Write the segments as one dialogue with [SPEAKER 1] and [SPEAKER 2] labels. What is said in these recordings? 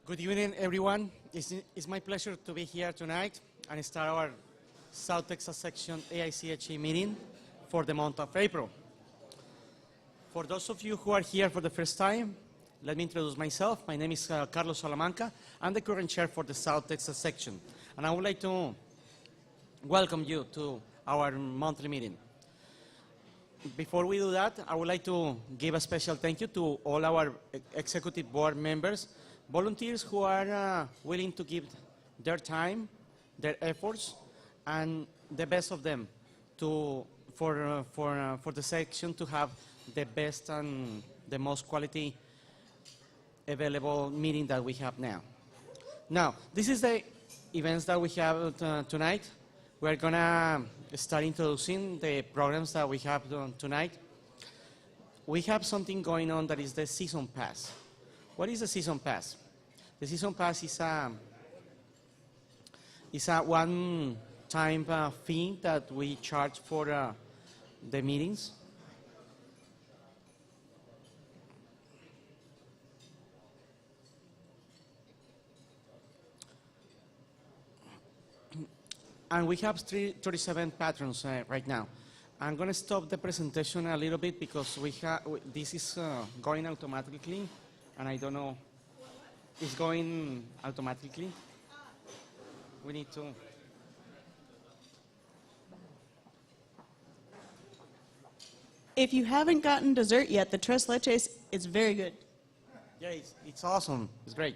[SPEAKER 1] Good evening, everyone. It's my pleasure to be here tonight and start our South Texas Section AIChE meeting for the month of April. For those of you who are here for the first time, let me introduce myself. My name is Carlos Salamanca. I'm the current chair for the South Texas Section, and I would like to welcome you to our monthly meeting. Before we do that, I would like to give a special thank you to all our executive board members, volunteers who are willing to give their time, their efforts, and the best of them for the section to have the best and the most quality available meeting that we have now. Now, this is the events that we have tonight. We're going to start introducing the programs that we have tonight. We have something going on that is the Season Pass. What is the Season Pass? The Season Pass is a one-time fee that we charge for the meetings. And we have 37 patrons right now. I'm going to stop the presentation a little bit because this is going automatically, and I don't know. It's going automatically. We need to.
[SPEAKER 2] If you haven't gotten dessert yet, the tres leches is very good.
[SPEAKER 1] Yeah, it's awesome. It's great.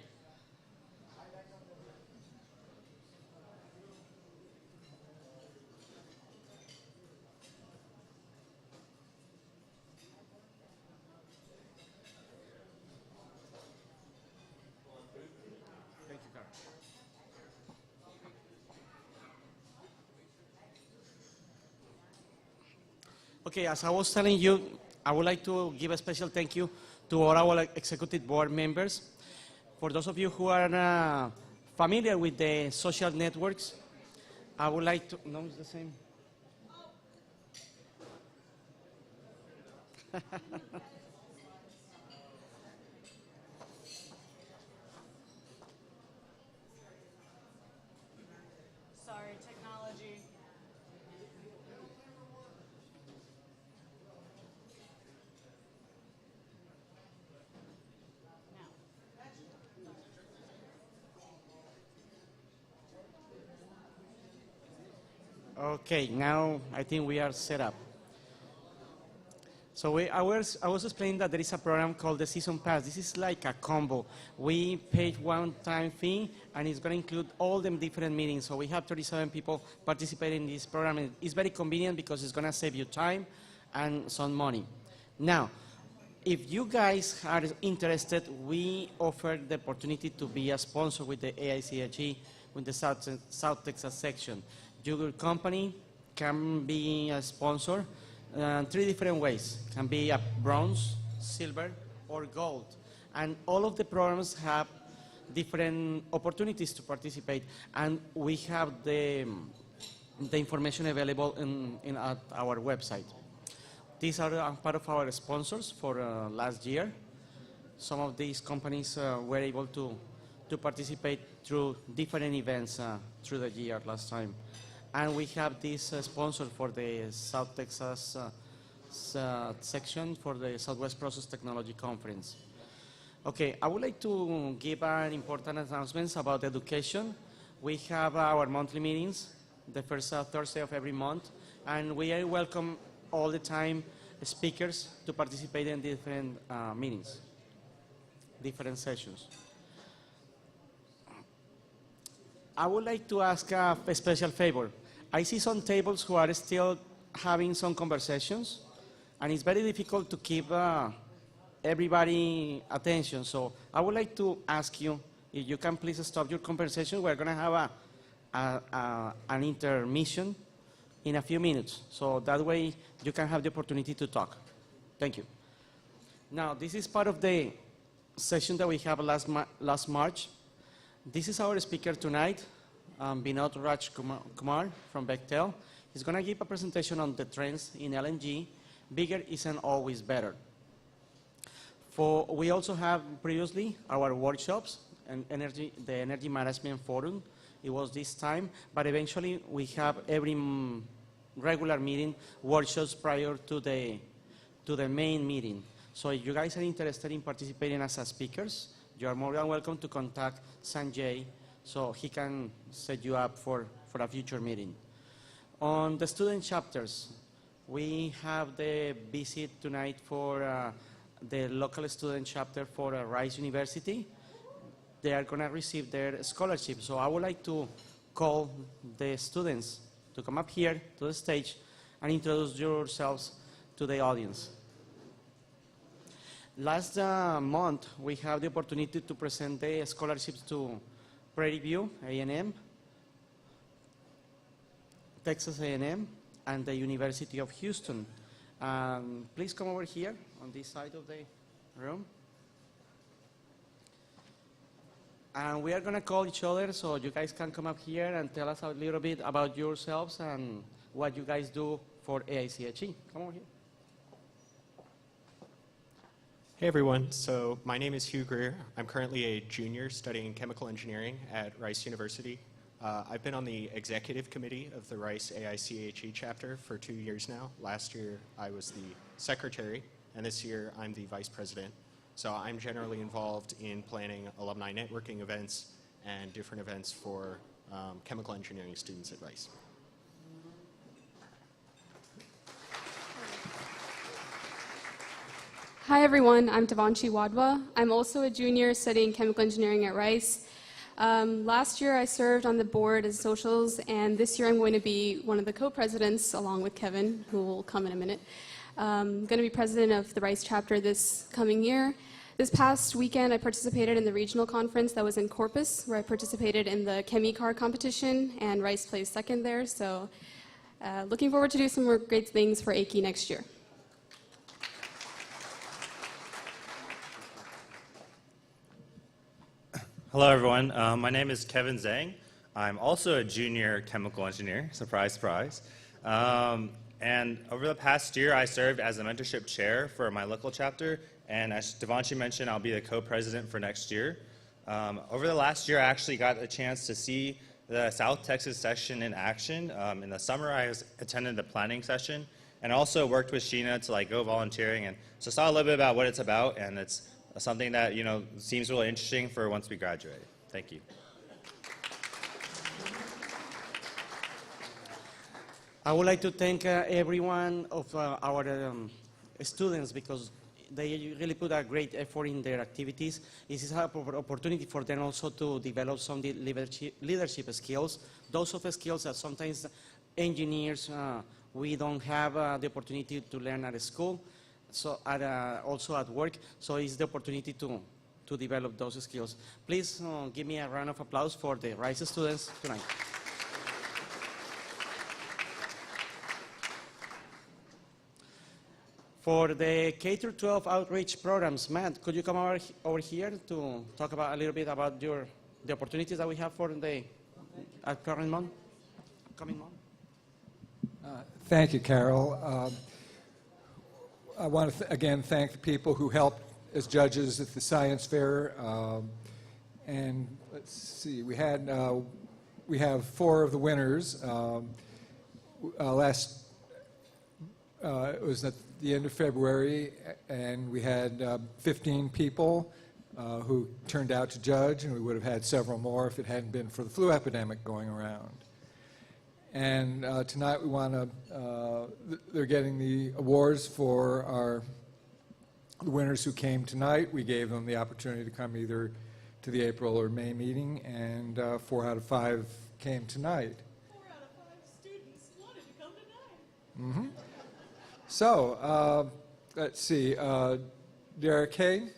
[SPEAKER 1] Okay, as I was telling you, I would like to give a special thank you to all our executive board members. For those of you who are familiar with the social networks, I would like to, no, it's the same.
[SPEAKER 2] Sorry, technology.
[SPEAKER 1] Okay, now I think we are set up. So I was explaining that there is a program called the Season Pass. This is like a combo. We pay one-time fee, and it's going to include all the different meetings. So we have 37 people participating in this program. And it's very convenient because it's going to save you time and some money. Now, if you guys are interested, we offer the opportunity to be a sponsor with the AIChE, with the South Texas section. Your company can be a sponsor three different ways. It can be a bronze, silver, or gold. And all of the programs have different opportunities to participate. And we have the information available at our website. These are part of our sponsors for last year. Some of these companies were able to participate through different events through the year last time. And we have this sponsor for the South Texas section for the Southwest Process Technology Conference. Okay, I would like to give an important announcement about education. We have our monthly meetings, the first Thursday of every month, and we welcome all the time speakers to participate in different meetings, different sessions. I would like to ask a special favor. I see some tables who are still having some conversations, and it's very difficult to keep everybody attention. So I would like to ask you if you can please stop your conversation. We're going to have an intermission in a few minutes. So that way you can have the opportunity to talk. Thank you. Now, this is part of the session that we have last March. This is our speaker tonight. Vinod Raj Kumar from Bechtel. He's going to give a presentation on the trends in LNG. Bigger isn't always better. We also have previously our workshops the Energy Management Forum. It was this time, but eventually we have every regular meeting, workshops prior to the main meeting. So if you guys are interested in participating as speakers, you are more than welcome to contact Sanjay so he can set you up for a future meeting. On the student chapters, we have the visit tonight for the local student chapter for Rice University. They are going to receive their scholarship. So I would like to call the students to come up here to the stage and introduce yourselves to the audience. Last month, we have the opportunity to present the scholarships to Prairie View, A&M, Texas A&M, and the University of Houston. Please come over here on this side of the room. And we are going to call each other so you guys can come up here and tell us a little bit about yourselves and what you guys do for AICHE. Come over here.
[SPEAKER 3] Hey everyone, so my name is Hugh Greer. I'm currently a junior studying chemical engineering at Rice University. I've been on the executive committee of the Rice AICHE chapter for 2 years now. Last year I was the secretary, and this year I'm the vice president. So I'm generally involved in planning alumni networking events and different events for chemical engineering students at Rice.
[SPEAKER 4] Hi everyone, I'm Devanshi Wadhwa. I'm also a junior studying chemical engineering at Rice. Last year I served on the board as socials, and this year I'm going to be one of the co-presidents along with Kevin, who will come in a minute. I'm going to be president of the Rice chapter this coming year. This past weekend I participated in the regional conference that was in Corpus, where I participated in the ChemiCar competition, and Rice placed second there. So looking forward to do some more great things for AIChE next year.
[SPEAKER 5] Hello, everyone. My name is Kevin Zhang. I'm also a junior chemical engineer. Surprise, surprise. And over the past year, I served as a mentorship chair for my local chapter. And as Devanshi mentioned, I'll be the co-president for next year. Over the last year, I actually got a chance to see the South Texas session in action. In the summer, I attended the planning session and also worked with Sheena to go volunteering, and so saw a little bit about what it's about, and it's something that seems really interesting for once we graduate. Thank you.
[SPEAKER 1] I would like to thank everyone of our students because they really put a great effort in their activities. This is an opportunity for them also to develop some leadership skills. Those of the skills that sometimes engineers, we don't have the opportunity to learn at school. So also at work, so it's the opportunity to develop those skills. Please give me a round of applause for the Rice students tonight. For the K-12 outreach programs, Matt, could you come over here to talk about a little bit about the opportunities that we have for the upcoming month?
[SPEAKER 6] Thank you, Carol. I want to again thank the people who helped as judges at the science fair. And let's see, we have 4 of the winners. It was at the end of February, and we had 15 people who turned out to judge, and we would have had several more if it hadn't been for the flu epidemic going around. And tonight we want to, they're getting the awards for the winners who came tonight. We gave them the opportunity to come either to the April or May meeting, and 4 out of 5 came tonight.
[SPEAKER 2] 4 out of 5 students wanted to come tonight.
[SPEAKER 6] Mm-hmm. So, let's see, Derek Hay.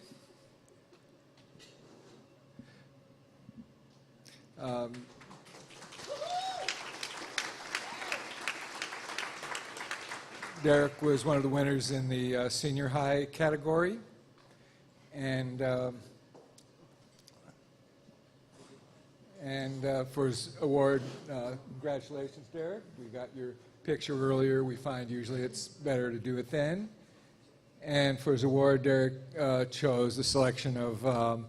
[SPEAKER 6] Derek was one of the winners in the senior high category, and for his award, congratulations, Derek. We got your picture earlier. We find usually it's better to do it then. And for his award, Derek chose the selection of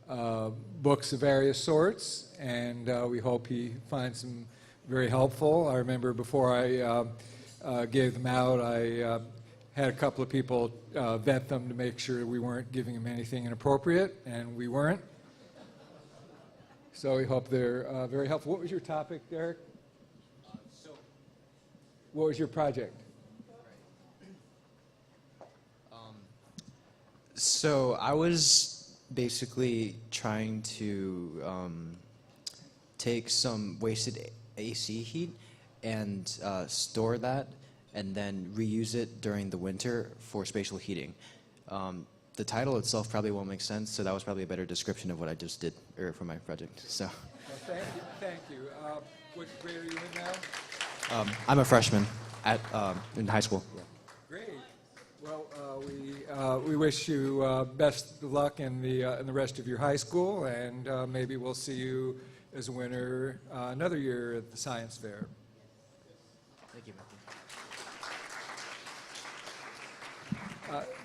[SPEAKER 6] books of various sorts, and we hope he finds them very helpful. I remember before I gave them out, I had a couple of people vet them to make sure we weren't giving them anything inappropriate, and we weren't. So we hope they're very helpful. What was your topic, Derek? What was your project?
[SPEAKER 7] So I was basically trying to take some wasted AC heat and store that and then reuse it during the winter for spatial heating. The title itself probably won't make sense, so that was probably a better description of what I just did for my project. So.
[SPEAKER 6] Well, thank you. What grade are you in now?
[SPEAKER 7] I'm a freshman in high school.
[SPEAKER 6] Great. Well, we wish you best of luck in the rest of your high school, and maybe we'll see you as a winner another year at the science fair.
[SPEAKER 7] Thank you, Matthew.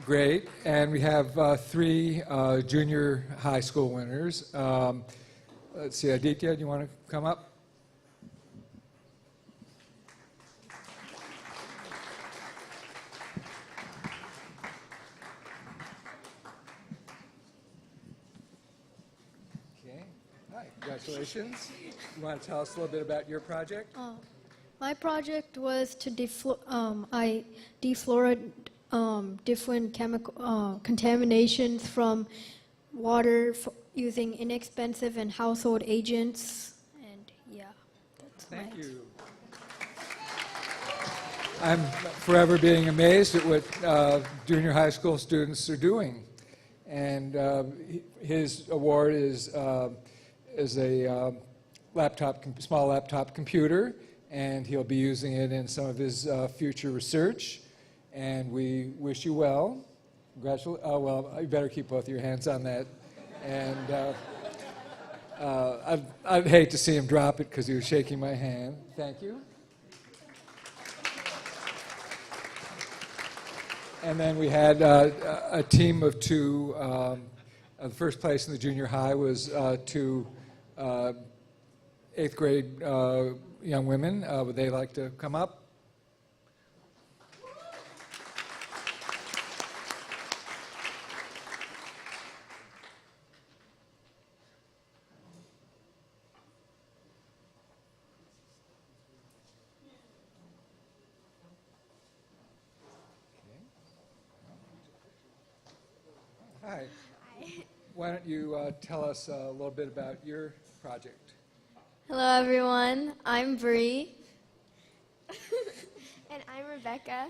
[SPEAKER 6] Great. And we have 3 junior high school winners. Let's see, Aditya, do you want to come up? Okay. Hi, congratulations. You want to tell us a little bit about your project?
[SPEAKER 8] My project was to defluoride different chemical contaminations from water using inexpensive and household agents, and yeah, that's
[SPEAKER 6] Thank
[SPEAKER 8] my
[SPEAKER 6] you. I'm forever being amazed at what junior high school students are doing. And his award is a small laptop computer, and he'll be using it in some of his future research. And we wish you well. Congratulations. Oh, well, you better keep both your hands on that. And I'd hate to see him drop it because he was shaking my hand. Thank you. And then we had a team of 2. The first place in the junior high was 2 8th grade young women. Would they like to come up? Hi. Why don't you tell us a little bit about your project?
[SPEAKER 9] Hello, everyone. I'm Bree. And I'm Rebecca.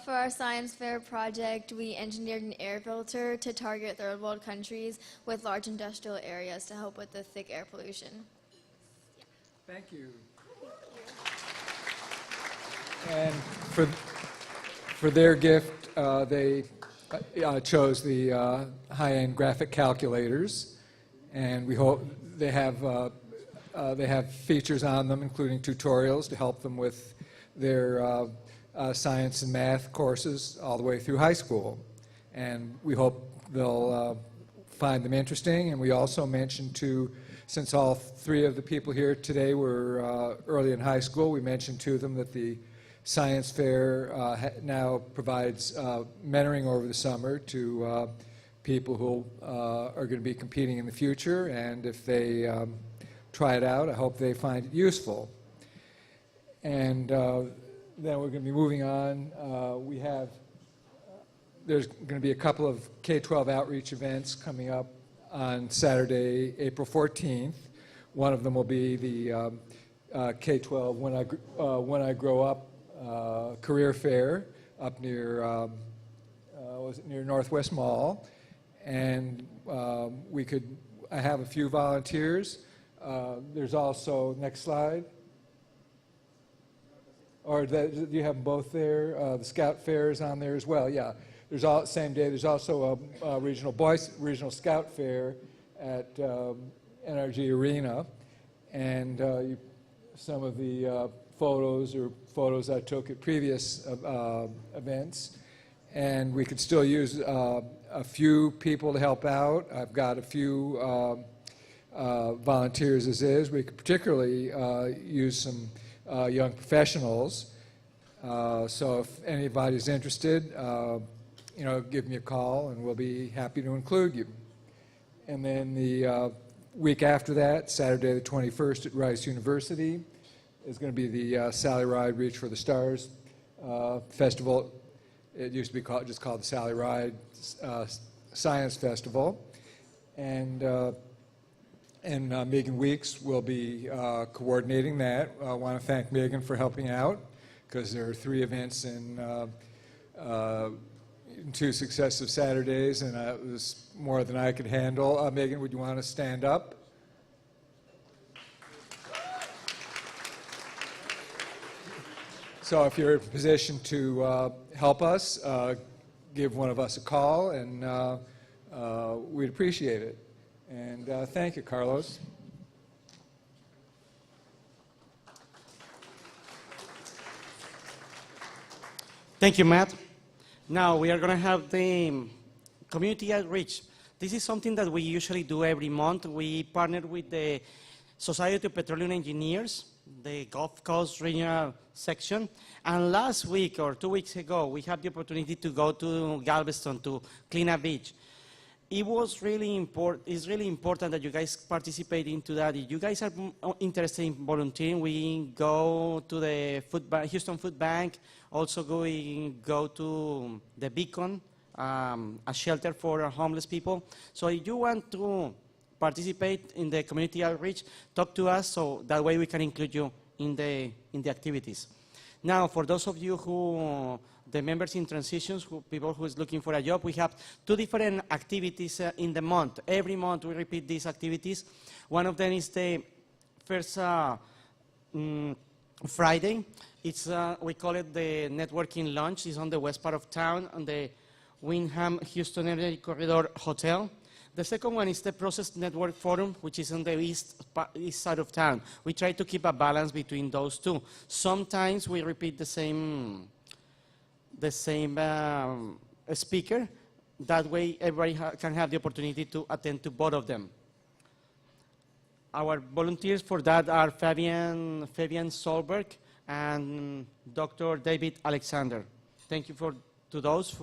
[SPEAKER 9] For our science fair project, we engineered an air filter to target third world countries with large industrial areas to help with the thick air pollution.
[SPEAKER 6] Thank you. And for their gift, they chose the high-end graphic calculators, and we hope they have features on them, including tutorials to help them with their science and math courses all the way through high school. And we hope they'll find them interesting. And we also mentioned since all 3 of the people here today were early in high school, we mentioned to them that the Science Fair now provides mentoring over the summer to people who are going to be competing in the future, and if they try it out, I hope they find it useful. And then we're going to be moving on. There's going to be a couple of K-12 outreach events coming up on Saturday, April 14th. One of them will be the K-12 When I Grow Up career fair up near was it near Northwest Mall, and I have a few volunteers. There's also, next slide, or do you have them both there? The Scout Fair is on there as well. Yeah, same day. There's also a regional Scout Fair at NRG Arena, and some of the photos I took at previous events, and we could still use a few people to help out. I've got a few volunteers as is. We could particularly use some young professionals. So if anybody's interested, give me a call and we'll be happy to include you. And then the week after that, Saturday the 21st at Rice University, is going to be the Sally Ride Reach for the Stars Festival. It used to be just called the Sally Ride Science Festival. And Megan Weeks will be coordinating that. I want to thank Megan for helping out, because there are 3 events in 2 successive Saturdays, and it was more than I could handle. Megan, would you want to stand up? So if you're in a position to help us, give one of us a call, and we'd appreciate it. And thank you, Carlos.
[SPEAKER 1] Thank you, Matt. Now we are going to have the community outreach. This is something that we usually do every month. We partner with the Society of Petroleum Engineers, the Gulf Coast Regional Section. And last week or 2 weeks ago, we had the opportunity to go to Galveston to clean a beach. It was really important. It's really important that you guys participate into that. If you guys are interested in volunteering, we go to the Houston Food Bank. Also, we go to the Beacon, a shelter for homeless people. So if you want to participate in the community outreach, talk to us so that way we can include you in the activities. Now, for those of you who, the members in transitions, people who is looking for a job, we have 2 different activities in the month. Every month we repeat these activities. One of them is the first Friday. It's, we call it the networking lunch. It's on the west part of town, on the Windham Houston Energy Corridor Hotel. The second one is the Process Network Forum, which is on the east side of town. We try to keep a balance between those 2. Sometimes we repeat the same speaker. That way everybody can have the opportunity to attend to both of them. Our volunteers for that are Fabian Solberg and Dr. David Alexander. Thank you to those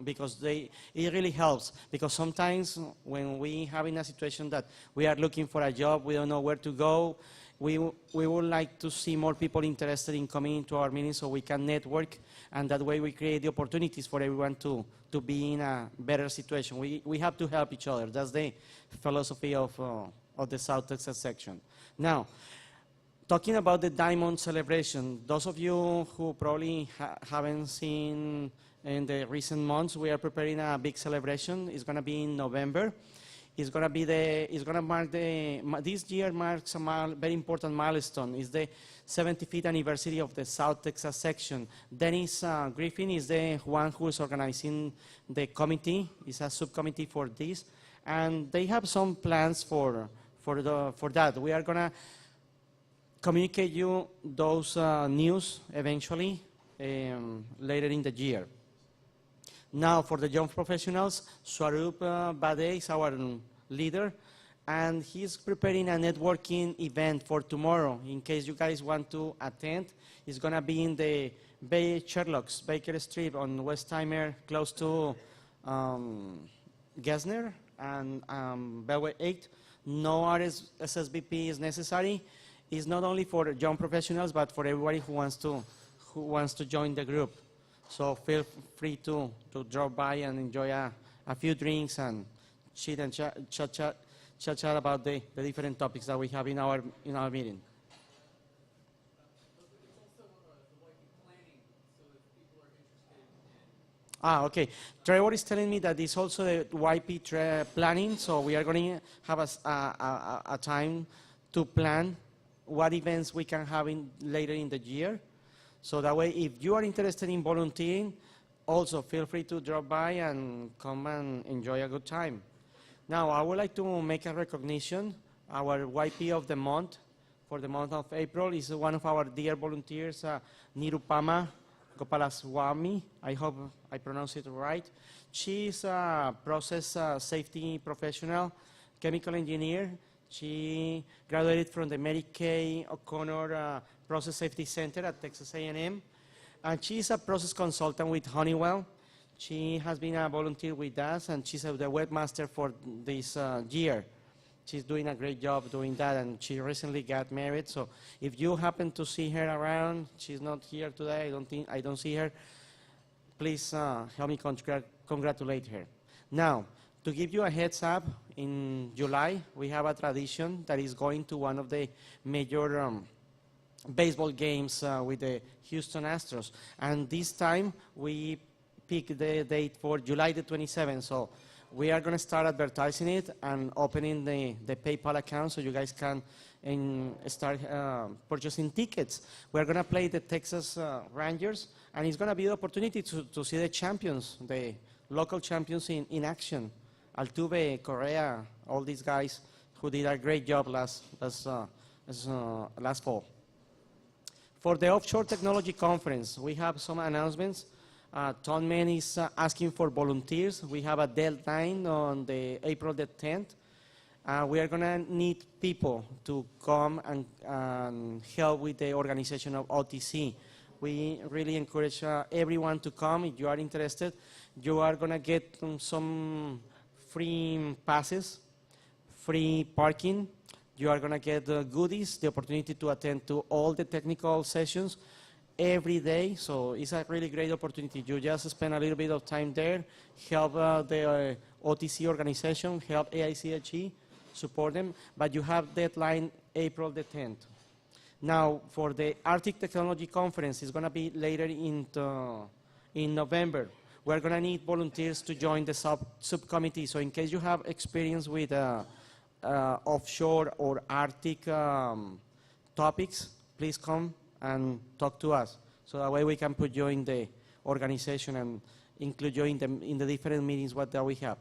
[SPEAKER 1] because it really helps, because sometimes when we have in a situation that we are looking for a job, we don't know where to go, we would like to see more people interested in coming into our meetings so we can network, and that way we create the opportunities for everyone to be in a better situation. We have to help each other. That's the philosophy of the South Texas section. Now, talking about the Diamond Celebration, those of you who probably haven't seen in the recent months, we are preparing a big celebration. It's going to be in November. It's going to mark this year marks a very important milestone. It's the 75th anniversary of the South Texas section. Dennis Griffin is the one who is organizing the committee. It's a subcommittee for this, and they have some plans for that. We are going to communicate you those news eventually later in the year. Now, for the young professionals, Swaroop Bade is our leader, and he's preparing a networking event for tomorrow. In case you guys want to attend, it's going to be in the Bay Sherlock's Baker Street on Westheimer, close to Gessner and Beltway 8. No RSVP is necessary. It's not only for young professionals, but for everybody who wants to join the group. So feel free to drop by and enjoy a few drinks and chit and chat about the different topics that we have in our meeting. Okay. Trevor is telling me that it's also the YP planning, so we are going to have a time to plan what events we can have later in the year. So that way, if you are interested in volunteering, also feel free to drop by and come and enjoy a good time. Now, I would like to make a recognition. Our YP of the month, for the month of April, is one of our dear volunteers, Nirupama Gopalaswamy. I hope I pronounced it right. She's a process safety professional, chemical engineer. She graduated from the Mary Kay O'Connor Process Safety Center at Texas A&M. And she's a process consultant with Honeywell. She has been a volunteer with us, and she's the webmaster for this year. She's doing a great job doing that, and she recently got married. So if you happen to see her around, she's not here today. I don't see her. Please help me congratulate her. Now, to give you a heads up, in July we have a tradition that is going to one of the major baseball games with the Houston Astros, and this time we picked the date for July the 27th. So we are going to start advertising it and opening the PayPal account so you guys can start purchasing tickets. We're going to play the Texas Rangers, and it's going to be the opportunity to see the champions, the local champions in action. Altuve, Correa, all these guys who did a great job last fall. For the Offshore Technology Conference, we have some announcements. Tom Mann is asking for volunteers. We have a deadline on April the 10th. We are going to need people to come and help with the organization of OTC. We really encourage everyone to come if you are interested. You are going to get some free passes, free parking. You are going to get goodies, the opportunity to attend to all the technical sessions every day. So it's a really great opportunity. You just spend a little bit of time there, help the OTC organization, help AIChE, support them, but you have deadline April the 10th. Now, for the Arctic Technology Conference, it's going to be later in November. We're going to need volunteers to join the subcommittee. So in case you have experience with offshore or Arctic topics, please come and talk to us. So that way we can put you in the organization and include you in the different meetings that we have.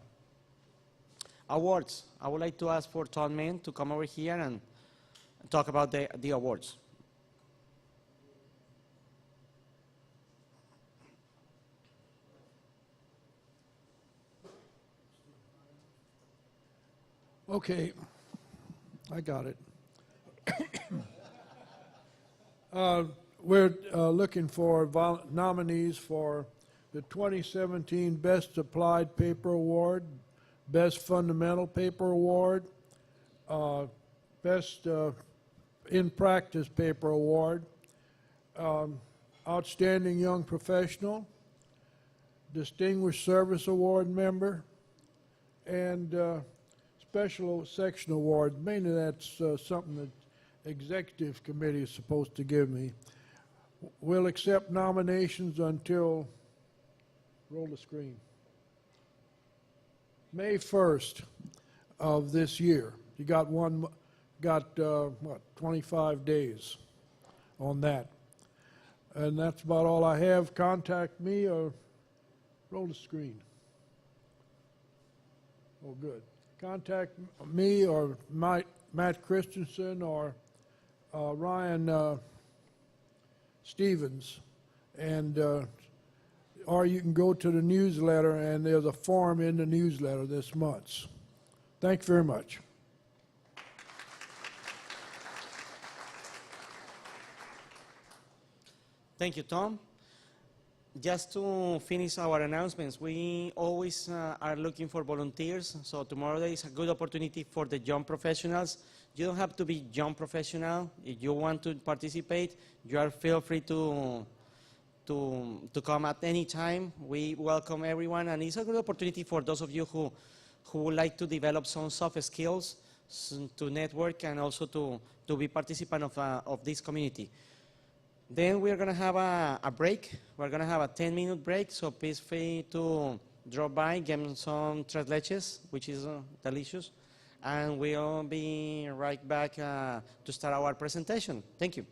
[SPEAKER 1] Awards. I would like to ask for Tom Mann to come over here and talk about the awards.
[SPEAKER 10] Okay, I got it. We're looking for nominees for the 2017 Best Applied Paper Award, Best Fundamental Paper Award, Best In Practice Paper Award, Outstanding Young Professional, Distinguished Service Award Member, and Special Section Award. Mainly that's something that Executive Committee is supposed to give me. We'll accept nominations until, roll the screen, May 1st of this year. You got what, 25 days on that. And that's about all I have. Contact me or roll the screen. Oh, good. Contact me or Matt Christensen or Ryan Stevens, and or you can go to the newsletter, and there's a form in the newsletter this month. Thank you very much.
[SPEAKER 1] Thank you, Tom. Just to finish our announcements, we always are looking for volunteers. So tomorrow there is a good opportunity for the young professionals. You don't have to be young professional. If you want to participate, you are feel free to come at any time. We welcome everyone, and it's a good opportunity for those of you who would like to develop some soft skills, to network, and also to be participant of this community. Then we're going to have a break. We're going to have a 10-minute break, so please feel free to drop by, get some tres leches, which is delicious, and we'll be right back to start our presentation. Thank you.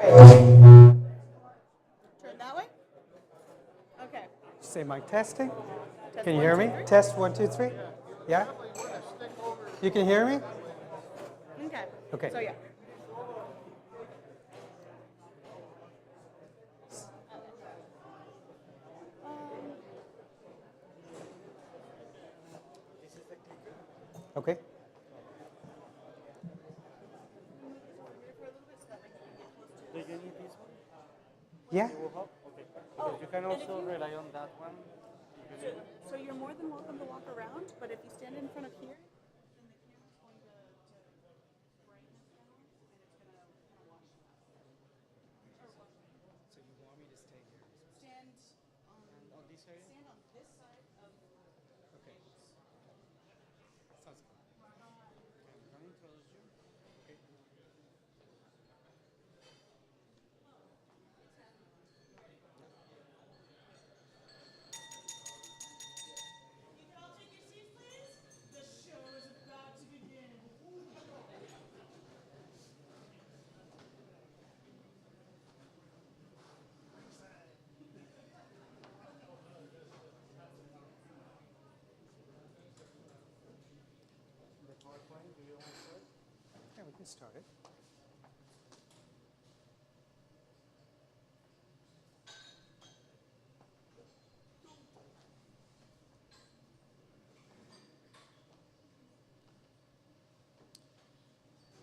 [SPEAKER 2] Turn that way? Okay.
[SPEAKER 11] Say mic testing.
[SPEAKER 2] Test
[SPEAKER 11] Can you
[SPEAKER 2] one,
[SPEAKER 11] hear
[SPEAKER 2] two,
[SPEAKER 11] me?
[SPEAKER 2] three.
[SPEAKER 11] Test 1, 2, 3. Yeah? You can hear me?
[SPEAKER 2] Okay.
[SPEAKER 11] Okay.
[SPEAKER 2] So yeah.
[SPEAKER 11] Okay.
[SPEAKER 1] Do you need this one?
[SPEAKER 11] Yeah?
[SPEAKER 1] It will help? Okay. Because you can also rely on that one.
[SPEAKER 2] So you're more than welcome to walk around, but if you stand in front of here, then the camera's going to brighten us down, and it's going to kind of wash it out.
[SPEAKER 1] So you want me to stay here?
[SPEAKER 2] Stand
[SPEAKER 1] On this area?
[SPEAKER 2] stand on this side of
[SPEAKER 1] Okay. Sounds good. I'm going to introduce you. Okay. The PowerPoint, do you want to start?
[SPEAKER 11] Yeah, we can start it.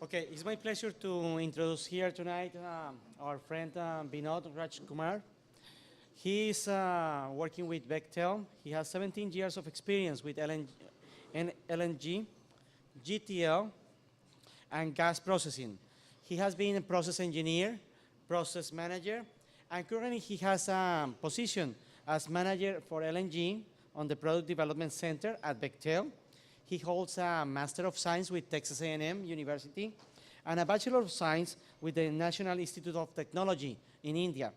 [SPEAKER 1] Okay, it's my pleasure to introduce here tonight our friend Vinod Rajkumar. He is working with Bechtel. He has 17 years of experience with LNG, GTL, and gas processing. He has been a process engineer, process manager, and currently he has a position as manager for LNG on the Product Development Center at Bechtel. He holds a Master of Science with Texas A&M University and a Bachelor of Science with the National Institute of Technology in India.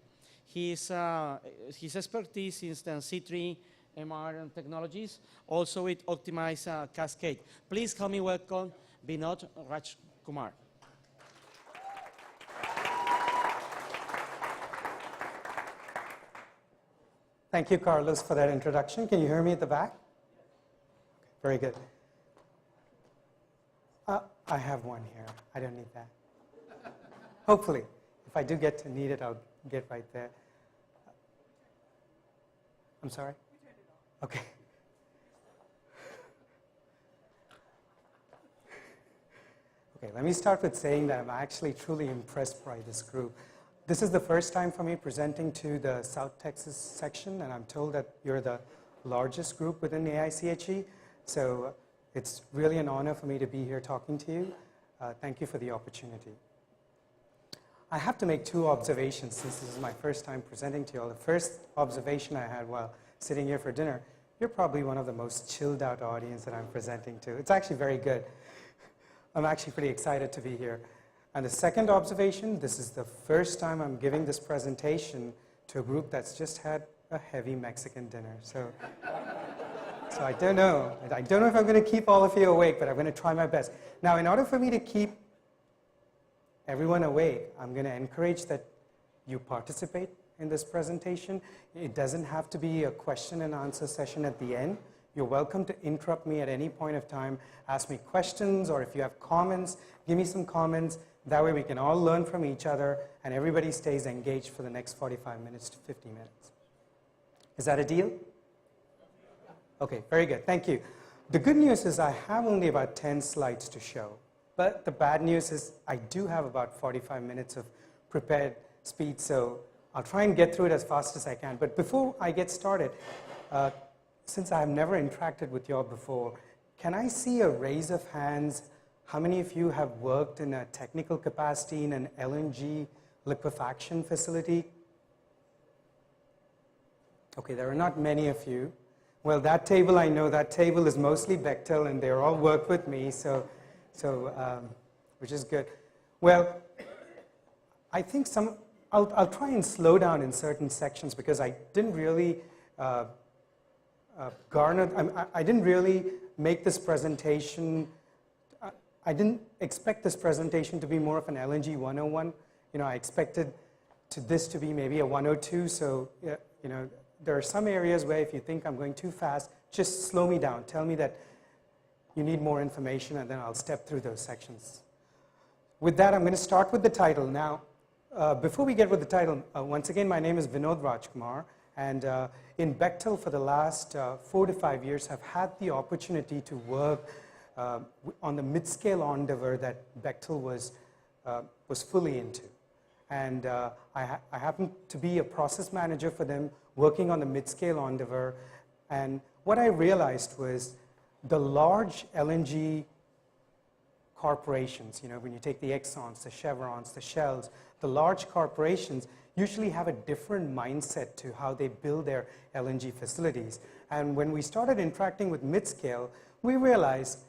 [SPEAKER 1] His expertise is in C3, MR and technologies, also with Optimized Cascade. Please help me welcome Vinod Rajkumar.
[SPEAKER 11] Thank you, Carlos, for that introduction. Can you hear me at the back? Okay, very good. I have one here. I don't need that. Hopefully. If I do get to need it, I'll get right there. I'm sorry? Okay. Okay, let me start with saying that I'm actually truly impressed by this group. This is the first time for me presenting to the South Texas section, and I'm told that you're the largest group within the AICHE, so it's really an honor for me to be here talking to you. Thank you for the opportunity. I have to make two observations since this is my first time presenting to you all. The first observation I had while sitting here for dinner, you're probably one of the most chilled out audience that I'm presenting to. It's actually very good. I'm actually pretty excited to be here. And the second observation, this is the first time I'm giving this presentation to a group that's just had a heavy Mexican dinner. So I don't know. I don't know if I'm going to keep all of you awake, but I'm going to try my best. Now, in order for me to keep everyone awake, I'm going to encourage that you participate in this presentation. It doesn't have to be a question and answer session at the end. You're welcome to interrupt me at any point of time, ask me questions, or if you have comments, give me some comments. That way we can all learn from each other and everybody stays engaged for the next 45 minutes to 50 minutes. Is that a deal? Okay, very good. Thank you. The good news is I have only about 10 slides to show. But the bad news is I do have about 45 minutes of prepared speech, so I'll try and get through it as fast as I can. But before I get started, since I have never interacted with you all before, can I see a raise of hands? How many of you have worked in a technical capacity in an LNG liquefaction facility? Okay, there are not many of you. Well, that table, I know that table is mostly Bechtel, and they all work with me, which is good. Well, I think I'll try and slow down in certain sections because I didn't really I didn't really make this presentation, I didn't expect this presentation to be more of an LNG 101. I expected this to be maybe a 102, so there are some areas where if you think I'm going too fast, just slow me down. Tell me that you need more information, and then I'll step through those sections. With that, I'm going to start with the title. Now, before we get with the title, once again, my name is Vinod Rajkumar, and in Bechtel for the last 4 to 5 years, have had the opportunity to work on the mid-scale endeavor that Bechtel was fully into. And I happen to be a process manager for them, working on the mid-scale endeavor. And what I realized was the large LNG corporations, when you take the Exxons, the Chevrons, the Shells, the large corporations usually have a different mindset to how they build their LNG facilities. And when we started interacting with mid-scale, we realized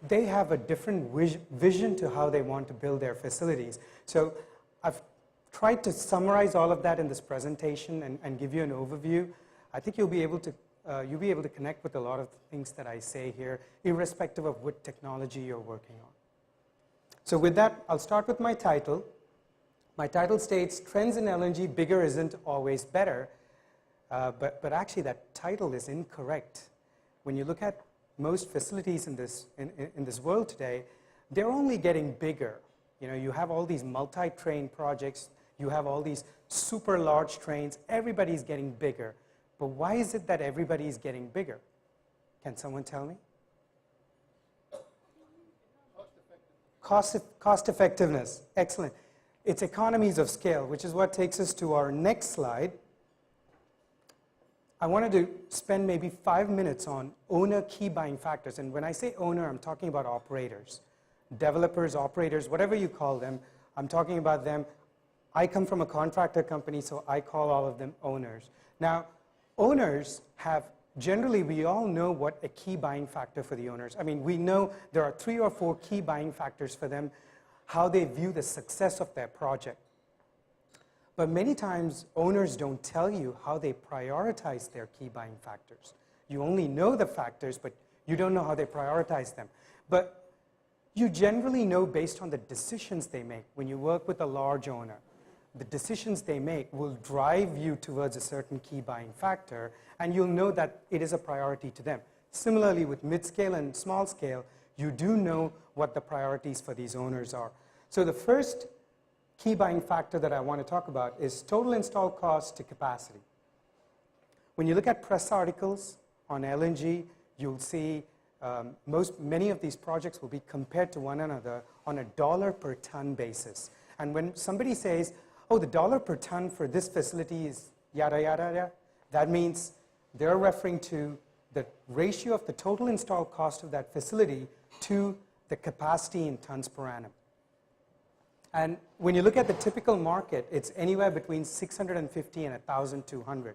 [SPEAKER 11] they have a different vision to how they want to build their facilities. So I've tried to summarize all of that in this presentation and give you an overview. I think you'll be able to connect with a lot of things that I say here, irrespective of what technology you're working on. So with that, I'll start with my title. My title states, Trends in LNG, Bigger Isn't Always Better. But actually, that title is incorrect. When you look at most facilities in this world today, they're only getting bigger. You have all these multi-train projects. You have all these super large trains. Everybody's getting bigger. But why is it that everybody's getting bigger? Can someone tell me? Cost effectiveness. Excellent. It's economies of scale, which is what takes us to our next slide. I wanted to spend maybe 5 minutes on owner key buying factors. And when I say owner, I'm talking about operators, developers, operators, whatever you call them. I'm talking about them. I come from a contractor company, so I call all of them owners. Now, owners have, generally, we all know what a key buying factor for the owners. I mean, we know there are 3 or 4 key buying factors for them, how they view the success of their project. But many times, owners don't tell you how they prioritize their key buying factors. You only know the factors, but you don't know how they prioritize them. But you generally know based on the decisions they make. When you work with a large owner, the decisions they make will drive you towards a certain key buying factor, and you'll know that it is a priority to them. Similarly, with mid-scale and small scale, you do know what the priorities for these owners are. So the first key buying factor that I want to talk about is total installed cost to capacity. When you look at press articles on LNG, you'll see many of these projects will be compared to one another on a dollar per ton basis. And when somebody says, oh, the dollar per ton for this facility is yada, yada, yada, that means they're referring to the ratio of the total installed cost of that facility to the capacity in tons per annum. And when you look at the typical market, it's anywhere between 650 and 1,200.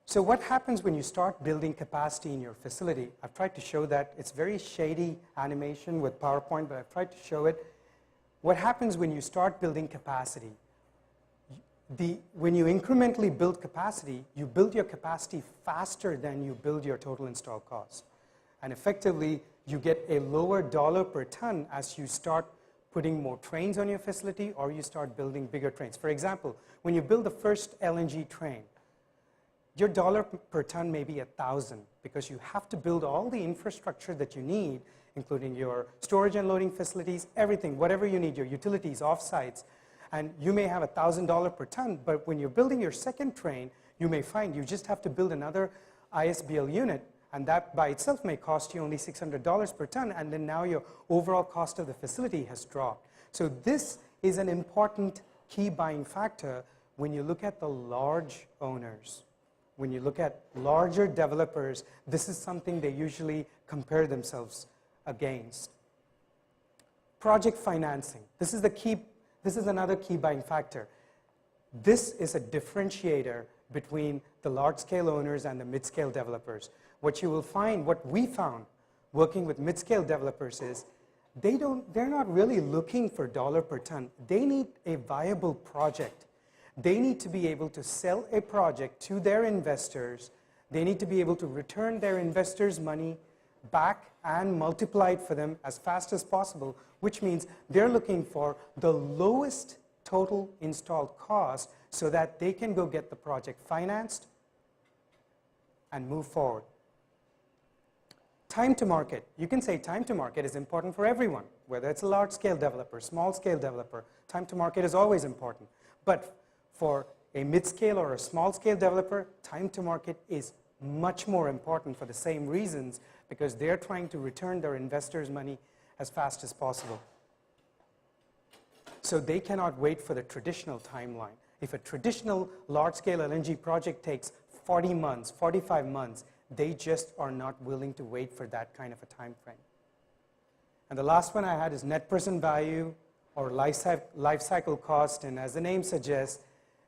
[SPEAKER 11] So what happens when you start building capacity in your facility? I've tried to show that. It's very shady animation with PowerPoint, but I've tried to show it. What happens when you start building capacity? When you incrementally build capacity, you build your capacity faster than you build your total installed cost. And effectively, you get a lower dollar per ton as you start putting more trains on your facility or you start building bigger trains. For example, when you build the first LNG train, your dollar per ton may be 1,000 because you have to build all the infrastructure that you need, including your storage and loading facilities, everything, whatever you need, your utilities, offsites. And you may have $1,000 per ton, but when you're building your second train, you may find you just have to build another ISBL unit, and that by itself may cost you only $600 per ton, and then now your overall cost of the facility has dropped. So this is an important key buying factor when you look at the large owners. When you look at larger developers, this is something they usually compare themselves against. Project financing. This is another key buying factor. This is a differentiator between the large-scale owners and the mid-scale developers. What you will find, what we found working with mid-scale developers is they're not really looking for dollar per ton. They need a viable project. They need to be able to sell a project to their investors. They need to be able to return their investors' money back and multiply it for them as fast as possible, which means they're looking for the lowest total installed cost so that they can go get the project financed and move forward. Time to market. You can say time to market is important for everyone, whether it's a large-scale developer, small-scale developer. Time to market is always important. But for a mid-scale or a small-scale developer, time to market is much more important for the same reasons, because they're trying to return their investors' money as fast as possible. So they cannot wait for the traditional timeline. If a traditional large-scale LNG project takes 40 months, 45 months, they just are not willing to wait for that kind of a time frame. And the last one I had is net present value or life cycle cost. And as the name suggests,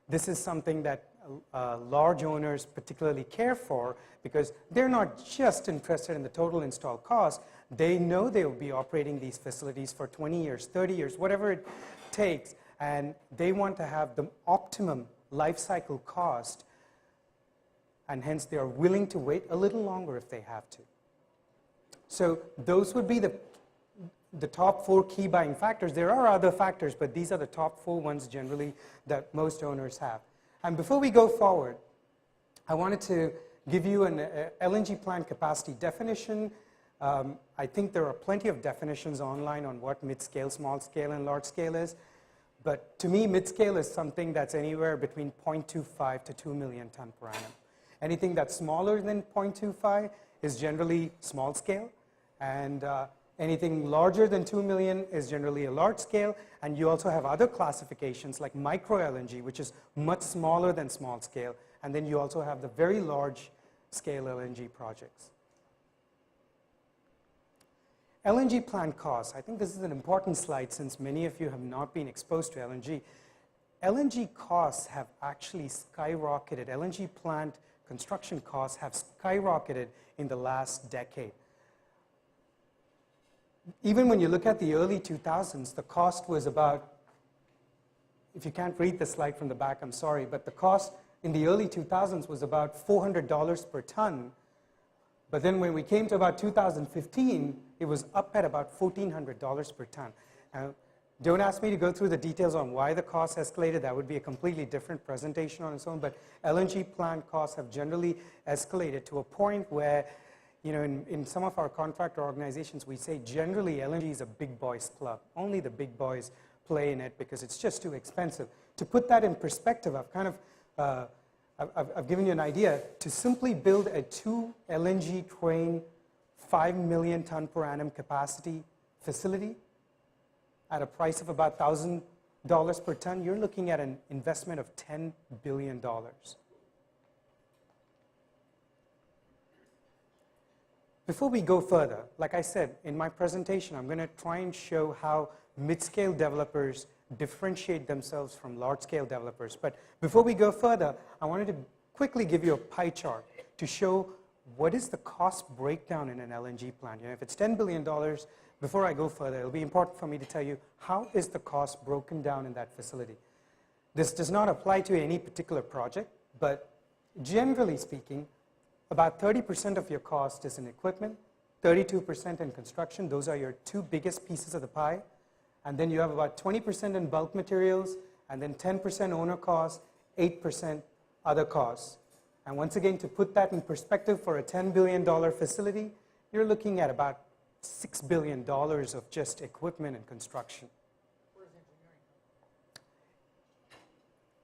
[SPEAKER 11] this is something that large owners particularly care for, because they're not just interested in the total installed cost. They know they will be operating these facilities for 20 years, 30 years, whatever it takes, and they want to have the optimum life cycle cost, and hence they are willing to wait a little longer if they have to. So those would be the top 4 key buying factors. There are other factors, but these are the top 4 ones generally that most owners have. And before we go forward, I wanted to give you an LNG plant capacity definition. I think there are plenty of definitions online on what mid-scale, small-scale, and large-scale is. But to me, mid-scale is something that's anywhere between 0.25 to 2 million ton per annum. Anything that's smaller than 0.25 is generally small-scale. And anything larger than 2 million is generally a large-scale. And you also have other classifications like micro-LNG, which is much smaller than small-scale. And then you also have the very large-scale LNG projects. LNG plant costs. I think this is an important slide since many of you have not been exposed to LNG. LNG costs have actually skyrocketed. LNG plant construction costs have skyrocketed in the last decade. Even when you look at the early 2000s, the cost was about, if you can't read the slide from the back, I'm sorry, but the cost in the early 2000s was about $400 per ton. But then when we came to about 2015, it was up at about $1,400 per ton. Now, don't ask me to go through the details on why the cost escalated. That would be a completely different presentation on its own. But LNG plant costs have generally escalated to a point where, you know, in some of our contractor organizations, we say generally LNG is a big boys club. Only the big boys play in it because it's just too expensive. To put that in perspective, I've kind of I've given you an idea. To simply build a 2 LNG train, 5 million ton per annum capacity facility at a price of about $1,000 per ton, you're looking at an investment of $10 billion. Before we go further, like I said, in my presentation, I'm going to try and show how mid-scale developers differentiate themselves from large-scale developers. But before we go further, I wanted to quickly give you a pie chart to show what is the cost breakdown in an LNG plant. You know, if it's $10 billion, before I go further, it'll be important for me to tell you how is the cost broken down in that facility. This does not apply to any particular project, but generally speaking, about 30% of your cost is in equipment, 32% in construction. Those are your 2 biggest pieces of the pie. And then you have about 20% in bulk materials, and then 10% owner costs, 8% other costs. And once again, to put that in perspective, for a $10 billion facility, you're looking at about $6 billion of just equipment and construction.
[SPEAKER 10] Where's engineering?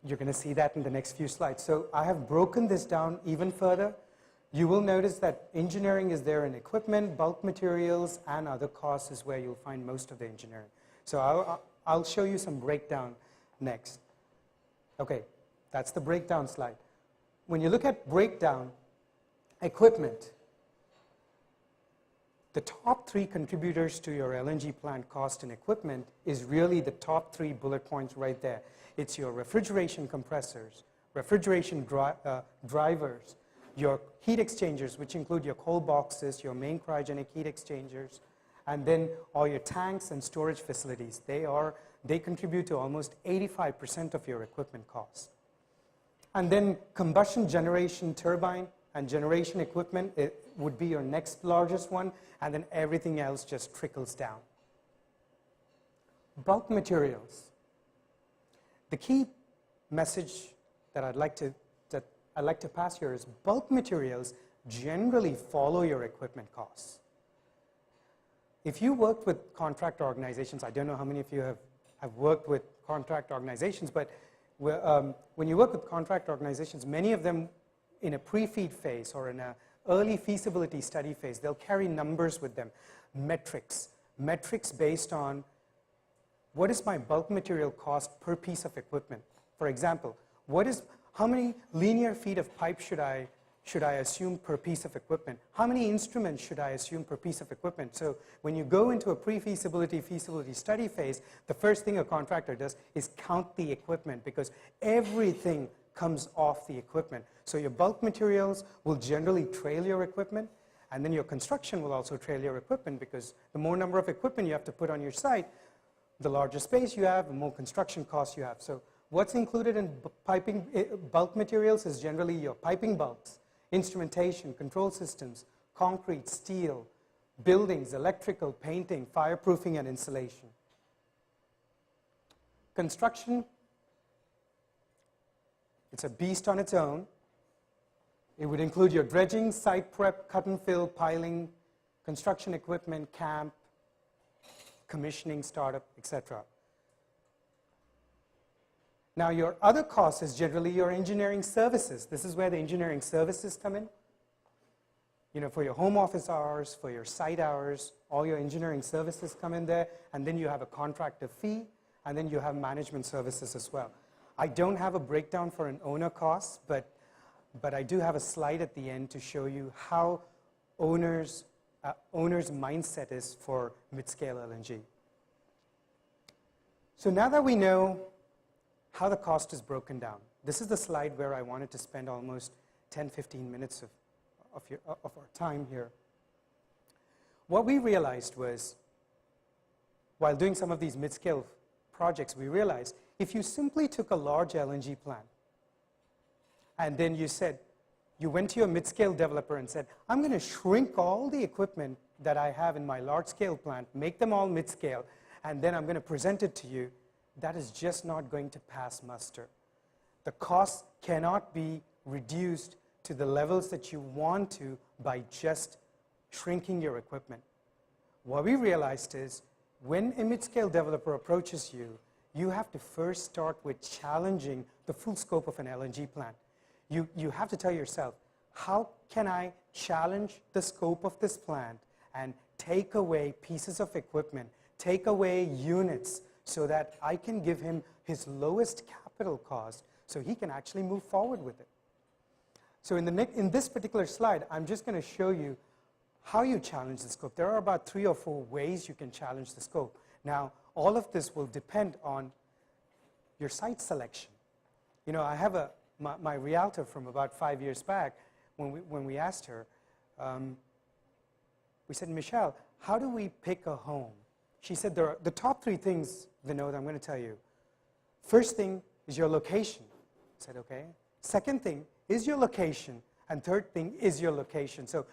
[SPEAKER 11] You're going to see that in the next few slides. So I have broken this down even further. You will notice that engineering is there in equipment, bulk materials, and other costs is where you'll find most of the engineering. So I'll show you some breakdown next. Okay, that's the breakdown slide. When you look at breakdown, equipment, the top 3 contributors to your LNG plant cost in equipment is really the top 3 bullet points right there. It's your refrigeration compressors, refrigeration drivers, your heat exchangers, which include your cold boxes, your main cryogenic heat exchangers, and then all your tanks and storage facilities. They contribute to almost 85% of your equipment costs. And then combustion generation turbine and generation equipment, it would be your next largest one, and then everything else just trickles down. Bulk materials. the key message that I'd like to pass here is bulk materials generally follow your equipment costs. If you worked with contract organizations, I don't know how many of you have worked with contract organizations, but when you work with contract organizations, many of them in a pre-feed phase or in an early feasibility study phase, they'll carry numbers with them, metrics based on what is my bulk material cost per piece of equipment. For example, how many linear feet of pipe should I assume per piece of equipment? How many instruments should I assume per piece of equipment? So when you go into a pre-feasibility, feasibility study phase, the first thing a contractor does is count the equipment, because everything comes off the equipment. So your bulk materials will generally trail your equipment, and then your construction will also trail your equipment, because the more number of equipment you have to put on your site, the larger space you have, the more construction costs you have. So what's included in bulk materials is generally your piping bulks, instrumentation, control systems, concrete, steel, buildings, electrical, painting, fireproofing, and insulation. Construction, it's a beast on its own. It would include your dredging, site prep, cut and fill, piling, construction equipment, camp, commissioning, startup, etc. Now, your other cost is generally your engineering services. This is where the engineering services come in. You know, for your home office hours, for your site hours, all your engineering services come in there, and then you have a contractor fee, and then you have management services as well. I don't have a breakdown for an owner cost, but I do have a slide at the end to show you how owner's mindset is for mid-scale LNG. So now that we know how the cost is broken down, this is the slide where I wanted to spend almost 10-15 minutes of our time here. What we realized was, while doing some of these mid-scale projects, we realized if you simply took a large LNG plant and then you went to your mid-scale developer and said, I'm going to shrink all the equipment that I have in my large-scale plant, make them all mid-scale, and then I'm going to present it to you, that is just not going to pass muster. The cost cannot be reduced to the levels that you want to by just shrinking your equipment. What we realized is, when a mid-scale developer approaches you, you have to first start with challenging the full scope of an LNG plant. You have to tell yourself, how can I challenge the scope of this plant and take away pieces of equipment, take away units, so that I can give him his lowest capital cost so he can actually move forward with it. So in this particular slide, I'm just going to show you how you challenge the scope. There are about 3 or 4 ways you can challenge the scope. Now, all of this will depend on your site selection. You know, I have my realtor from about 5 years back, when we asked her, we said, Michelle, how do we pick a home? She said, the top 3 things, Vinod, I'm going to tell you. First thing is your location. I said, okay. Second thing is your location. And third thing is your location. So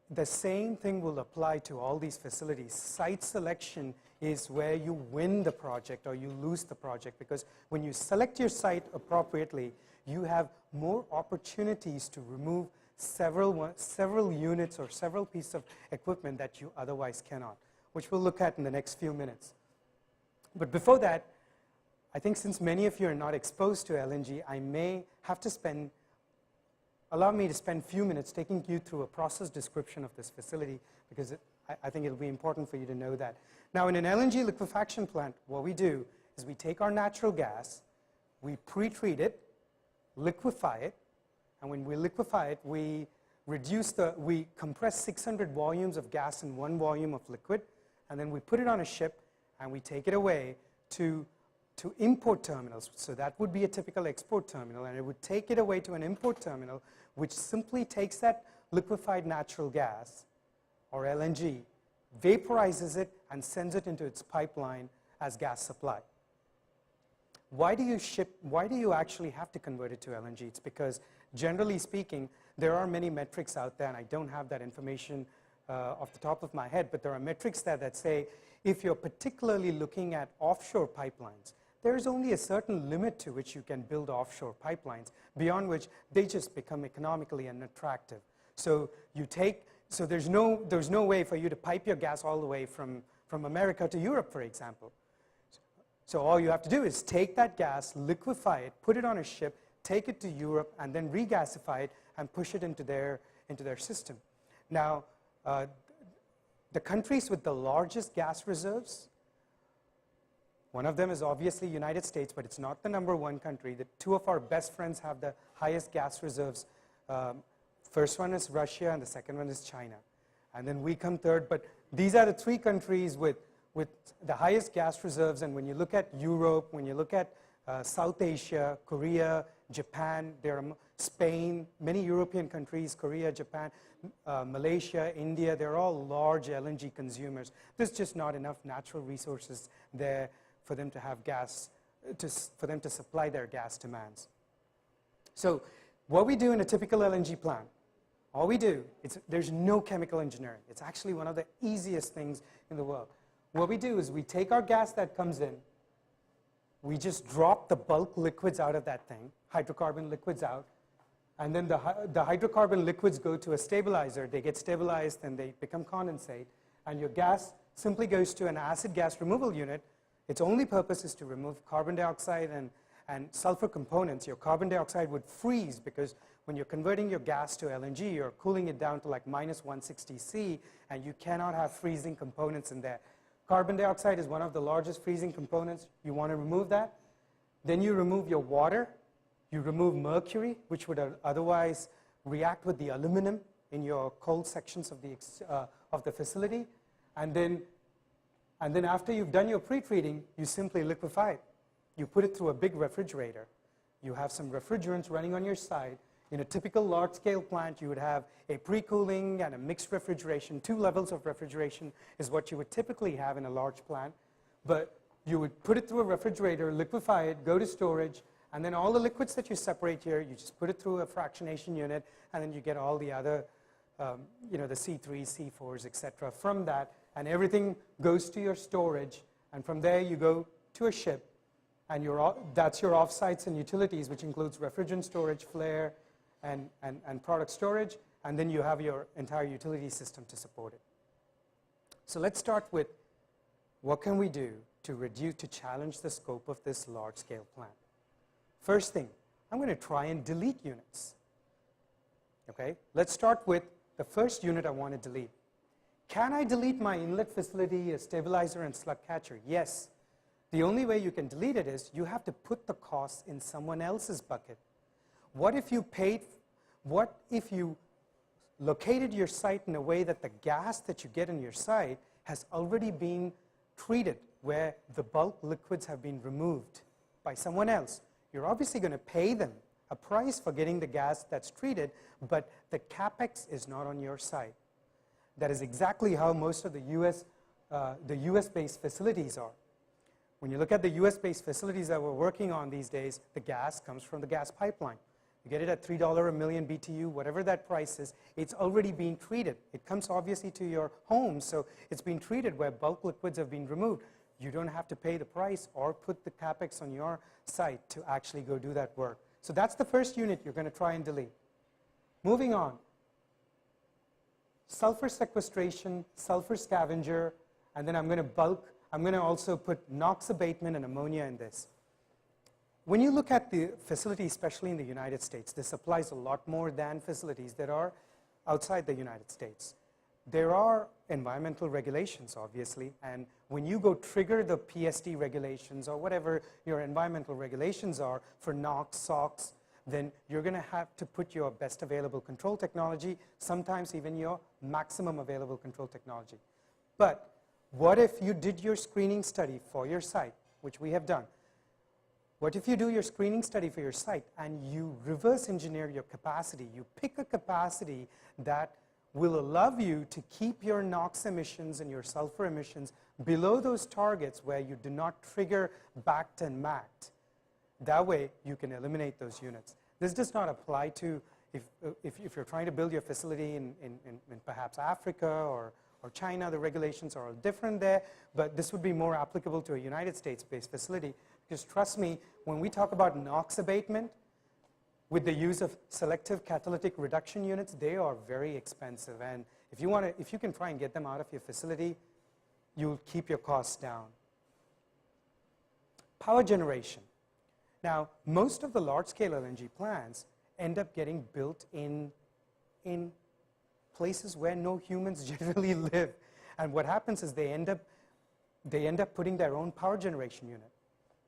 [SPEAKER 11] the same thing will apply to all these facilities. Site selection is where you win the project or you lose the project, because when you select your site appropriately, you have more opportunities to remove several units or several pieces of equipment that you otherwise cannot, which we'll look at in the next few minutes. But before that, I think since many of you are not exposed to LNG, I may have to allow me to spend a few minutes taking you through a process description of this facility, because I think it'll be important for you to know that. Now, in an LNG liquefaction plant, what we do is we take our natural gas, we pre-treat it, liquefy it, and when we liquefy it, we compress 600 volumes of gas in 1 volume of liquid, and then we put it on a ship and we take it away to import terminals. So that would be a typical export terminal, and it would take it away to an import terminal, which simply takes that liquefied natural gas, or LNG, vaporizes it, and sends it into its pipeline as gas supply. Why do you actually have to convert it to LNG? It's because, generally speaking, there are many metrics out there, and I don't have that information off the top of my head, but there are metrics that say if you're particularly looking at offshore pipelines, there's only a certain limit to which you can build offshore pipelines, beyond which they just become economically unattractive. So there's no way for you to pipe your gas all the way from America to Europe, for example. So all you have to do is take that gas, liquefy it, put it on a ship, take it to Europe, and then regasify it and push it into their system. Now, the countries with the largest gas reserves, one of them is obviously United States, but it's not the #1 country. The two of our best friends have the highest gas reserves. First one is Russia, and the second one is China. And then we come third, but these are the three countries with the highest gas reserves. And when you look at Europe, when you look at South Asia, Korea, Japan, Spain, many European countries, Korea, Japan, Malaysia, India, they're all large LNG consumers. There's just not enough natural resources there for them to have gas, for them to supply their gas demands. So what we do in a typical LNG plant, all we do, there's no chemical engineering. It's actually one of the easiest things in the world. What we do is we take our gas that comes in, we just drop the bulk liquids out of that thing, hydrocarbon liquids out, and then the hydrocarbon liquids go to a stabilizer. They get stabilized and they become condensate, and your gas simply goes to an acid gas removal unit. Its only purpose is to remove carbon dioxide and sulfur components. Your carbon dioxide would freeze because when you're converting your gas to LNG, you're cooling it down to like -160 C, and you cannot have freezing components in there. Carbon dioxide is one of the largest freezing components. You want to remove that. Then you remove your water. You remove mercury, which would otherwise react with the aluminum in your cold sections of the facility. And then after you've done your pre-treating, you simply liquefy it. You put it through a big refrigerator. You have some refrigerants running on your side. In a typical large-scale plant, you would have a pre-cooling and a mixed refrigeration. 2 levels of refrigeration is what you would typically have in a large plant. But you would put it through a refrigerator, liquefy it, go to storage, and then all the liquids that you separate here, you just put it through a fractionation unit, and then you get all the other, the C3s, C4s, etc. from that, and everything goes to your storage, and from there you go to a ship, and that's your offsites and utilities, which includes refrigerant storage, flare, and product storage, and then you have your entire utility system to support it. So let's start with what can we do to challenge the scope of this large-scale plant. First thing, I'm going to try and delete units. Okay, let's start with the first unit I want to delete. Can I delete my inlet facility, a stabilizer, and slug catcher? Yes. The only way you can delete it is you have to put the costs in someone else's bucket. What if you located your site in a way that the gas that you get in your site has already been treated, where the bulk liquids have been removed by someone else? You're obviously going to pay them a price for getting the gas that's treated, but the capex is not on your site. That is exactly how most of the US-based facilities are. When you look at the US-based facilities that we're working on these days, the gas comes from the gas pipeline. You get it at $3 a million BTU, whatever that price is, it's already being treated. It comes obviously to your home, so it's been treated where bulk liquids have been removed. You don't have to pay the price or put the capex on your site to actually go do that work. So that's the first unit you're going to try and delete. Moving on. Sulfur sequestration, sulfur scavenger, and then I'm going to also put NOx abatement and ammonia in this. When you look at the facility, especially in the United States, this applies a lot more than facilities that are outside the United States. There are environmental regulations, obviously, and when you go trigger the PSD regulations or whatever your environmental regulations are for NOx, SOx, then you're going to have to put your best available control technology, sometimes even your maximum available control technology. But what if you did your screening study for your site, which we have done? What if you do your screening study for your site and you reverse engineer your capacity? You pick a capacity that will allow you to keep your NOx emissions and your sulfur emissions below those targets where you do not trigger BACT and MACT. That way, you can eliminate those units. This does not apply to if you're trying to build your facility in perhaps Africa or China. The regulations are all different there, but this would be more applicable to a United States-based facility Because trust me, when we talk about NOx abatement, with the use of selective catalytic reduction units, they are very expensive. And if you can try and get them out of your facility, you'll keep your costs down. Power generation. Now, most of the large-scale LNG plants end up getting built in places where no humans generally live. And what happens is they end up putting their own power generation unit.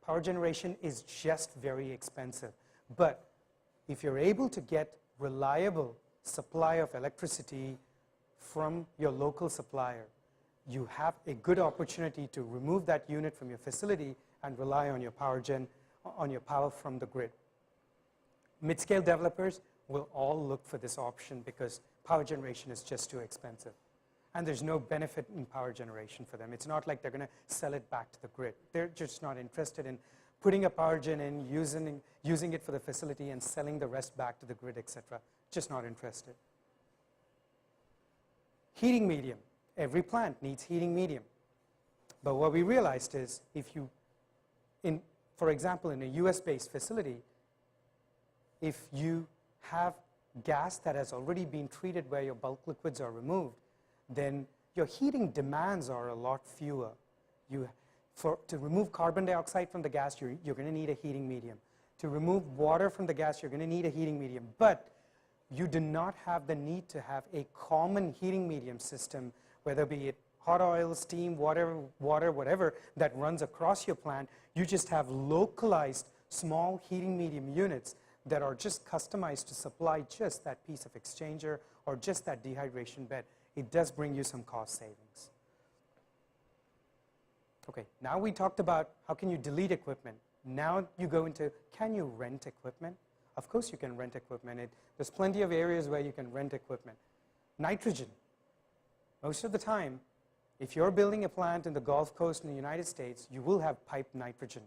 [SPEAKER 11] Power generation is just very expensive. But if you're able to get reliable supply of electricity from your local supplier, you have a good opportunity to remove that unit from your facility and rely on your power from the grid. Mid-scale developers will all look for this option because power generation is just too expensive. And there's no benefit in power generation for them. It's not like they're going to sell it back to the grid. They're just not interested in putting a power gen in, using it for the facility and selling the rest back to the grid, etc. Just not interested. Heating medium. Every plant needs heating medium. But what we realized is for example, in a US-based facility, if you have gas that has already been treated where your bulk liquids are removed, then your heating demands are a lot fewer. To remove carbon dioxide from the gas, you're going to need a heating medium. To remove water from the gas, you're going to need a heating medium. But you do not have the need to have a common heating medium system, whether be it hot oil, steam, water, whatever, that runs across your plant. You just have localized small heating medium units that are just customized to supply just that piece of exchanger or just that dehydration bed. It does bring you some cost savings. Okay, now we talked about how can you delete equipment. Now you go into, can you rent equipment? Of course you can rent equipment. There's plenty of areas where you can rent equipment. Nitrogen. Most of the time, if you're building a plant in the Gulf Coast in the United States, you will have piped nitrogen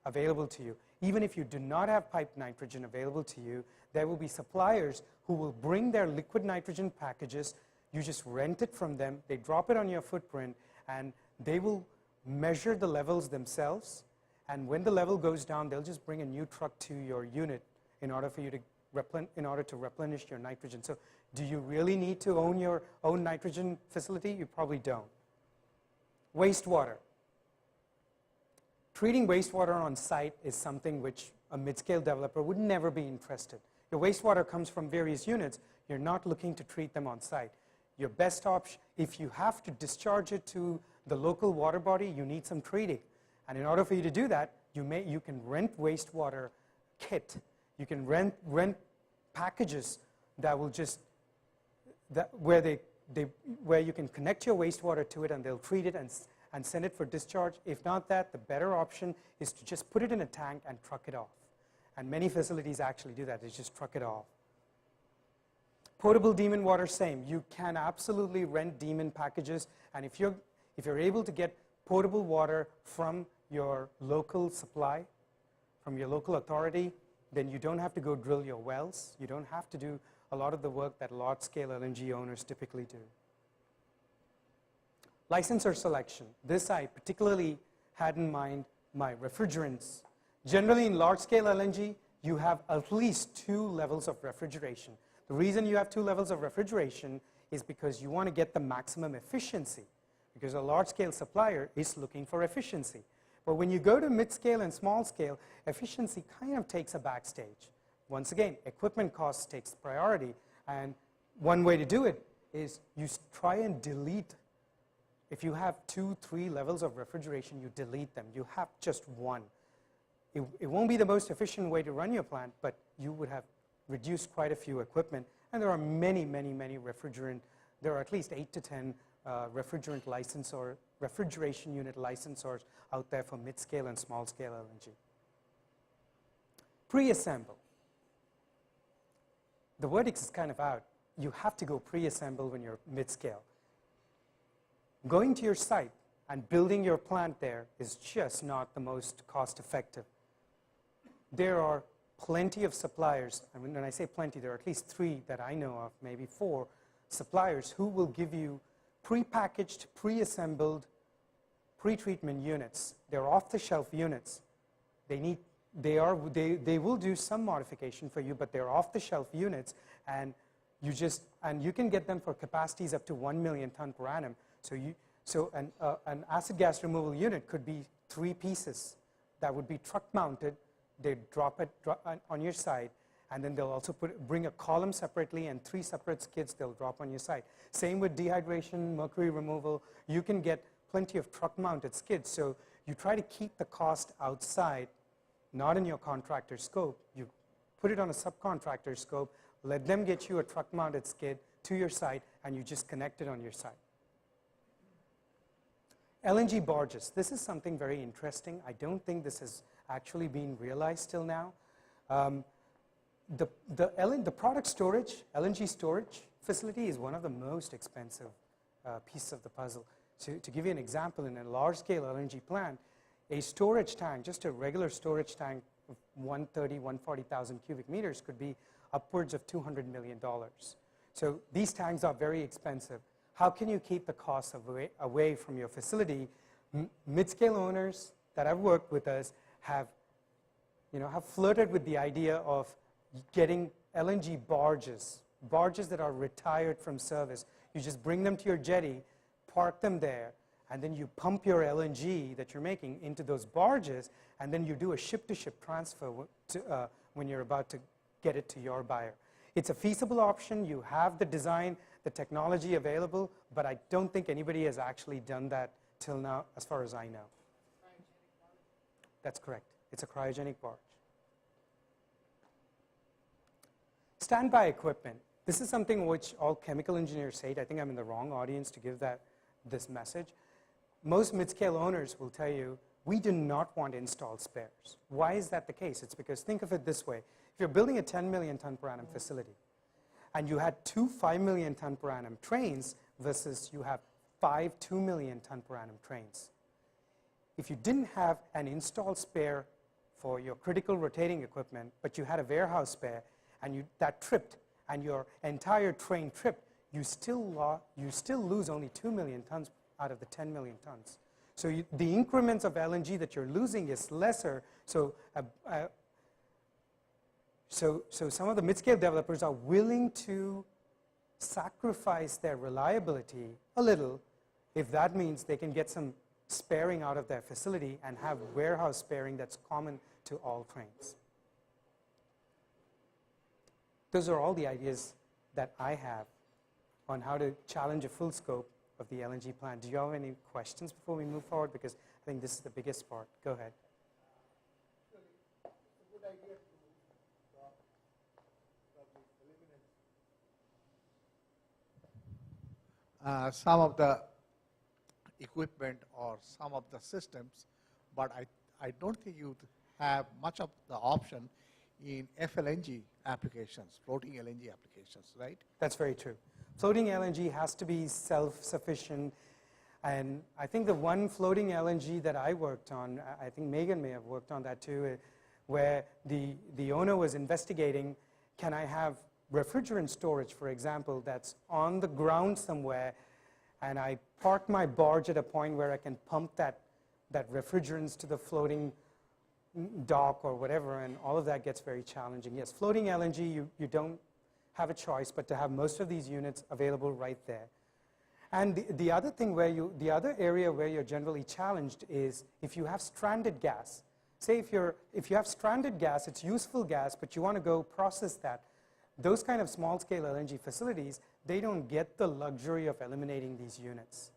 [SPEAKER 11] available to you. Even if you do not have piped nitrogen available to you, there will be suppliers who will bring their liquid nitrogen packages. You just rent it from them, they drop it on your footprint, and they will measure the levels themselves. And when the level goes down, they'll just bring a new truck to your unit in order for you to replenish your nitrogen. So do you really need to own your own nitrogen facility? You probably don't. Wastewater. Treating wastewater on site is something which a mid-scale developer would never be interested. Your wastewater comes from various units. You're not looking to treat them on site. Your best option, if you have to discharge it to the local water body, you need some treating. And in order for you to do that, you can rent wastewater kit. You can rent packages that will just, where you can connect your wastewater to it and they'll treat it and send it for discharge. If not that, the better option is to just put it in a tank and truck it off. And many facilities actually do that. They just truck it off. Potable demon water, same. You can absolutely rent demon packages, and if you're able to get potable water from your local supply, from your local authority, then you don't have to go drill your wells. You don't have to do a lot of the work that large-scale LNG owners typically do. Licensor selection. This I particularly had in mind my refrigerants. Generally in large-scale LNG, you have at least 2 levels of refrigeration. The reason you have 2 levels of refrigeration is because you want to get the maximum efficiency, because a large-scale supplier is looking for efficiency. But when you go to mid-scale and small-scale, efficiency kind of takes a backstage. Once again, equipment costs takes priority, and one way to do it is you try and delete. If you have 2, 3 levels of refrigeration, you delete them. You have just one. It won't be the most efficient way to run your plant, but you would have reduced quite a few equipment. And there are many, many, many refrigerant. There are at least 8 to 10 refrigerant refrigeration unit licensors out there for mid-scale and small-scale LNG. Pre-assemble. The verdict is kind of out. You have to go pre-assemble when you're mid-scale. Going to your site and building your plant there is just not the most cost-effective. There are plenty of suppliers, and when I say plenty, there are at least 3 that I know of, maybe 4 suppliers who will give you pre-packaged, pre-assembled, pre-treatment units. They're off-the-shelf units. They will do some modification for you, but they're off-the-shelf units, and you can get them for capacities up to 1 million ton per annum. So an acid gas removal unit could be 3 pieces that would be truck mounted. They drop it on your side, and then they'll also bring a column separately and 3 separate skids they'll drop on your side. Same with dehydration, mercury removal. You can get plenty of truck mounted skids. So you try to keep the cost outside, not in your contractor scope. You put it on a subcontractor scope, let them get you a truck mounted skid to your site, and you just connect it on your site. LNG barges. This is something very interesting. I don't think this has actually been realized till now. The product storage, LNG storage facility is one of the most expensive pieces of the puzzle. So to give you an example, in a large-scale LNG plant, a storage tank, just a regular storage tank of 130,000, 140,000 cubic meters could be upwards of $200 million. So these tanks are very expensive. How can you keep the costs away from your facility? Mid-scale owners that I've worked with us have flirted with the idea of getting LNG barges that are retired from service. You just bring them to your jetty, park them there, and then you pump your LNG that you're making into those barges, and then you do a ship-to-ship transfer when you're about to get it to your buyer. It's a feasible option. You have the design, the technology available, but I don't think anybody has actually done that till now, as far as I know. That's correct. It's a cryogenic barge. Standby equipment. This is something which all chemical engineers hate. I think I'm in the wrong audience to give this message. Most mid-scale owners will tell you, we do not want installed spares. Why is that the case? It's because, think of it this way. If you're building a 10 million ton per annum facility, and you had 2 5 million ton per annum trains versus you have 5 2 million ton per annum trains. If you didn't have an installed spare for your critical rotating equipment, but you had a warehouse spare, and that tripped, and your entire train tripped, you still lose only 2 million tons out of the 10 million tons. So the increments of LNG that you're losing is lesser. So some of the mid-scale developers are willing to sacrifice their reliability a little if that means they can get some sparing out of their facility and have warehouse sparing that's common to all trains. Those are all the ideas that I have on how to challenge a full scope of the LNG plant. Do you have any questions before we move forward? Because I think this is the biggest part. Go ahead.
[SPEAKER 12] Some of the equipment or some of the systems, but I don't think you have much of the option in FLNG applications, floating LNG applications, right?
[SPEAKER 11] That's very true. Floating LNG has to be self-sufficient, and I think the one floating LNG that I worked on, I think Megan may have worked on that too, where the owner was investigating, can I have refrigerant storage, for example, that's on the ground somewhere, and I park my barge at a point where I can pump that refrigerants to the floating dock or whatever, and all of that gets very challenging. Yes, floating LNG, you don't have a choice but to have most of these units available right there. And the other thing the other area where you're generally challenged is if you have stranded gas. Say if you have stranded gas, it's useful gas, but you want to go process that. Those kind of small-scale LNG facilities, they don't get the luxury of eliminating these units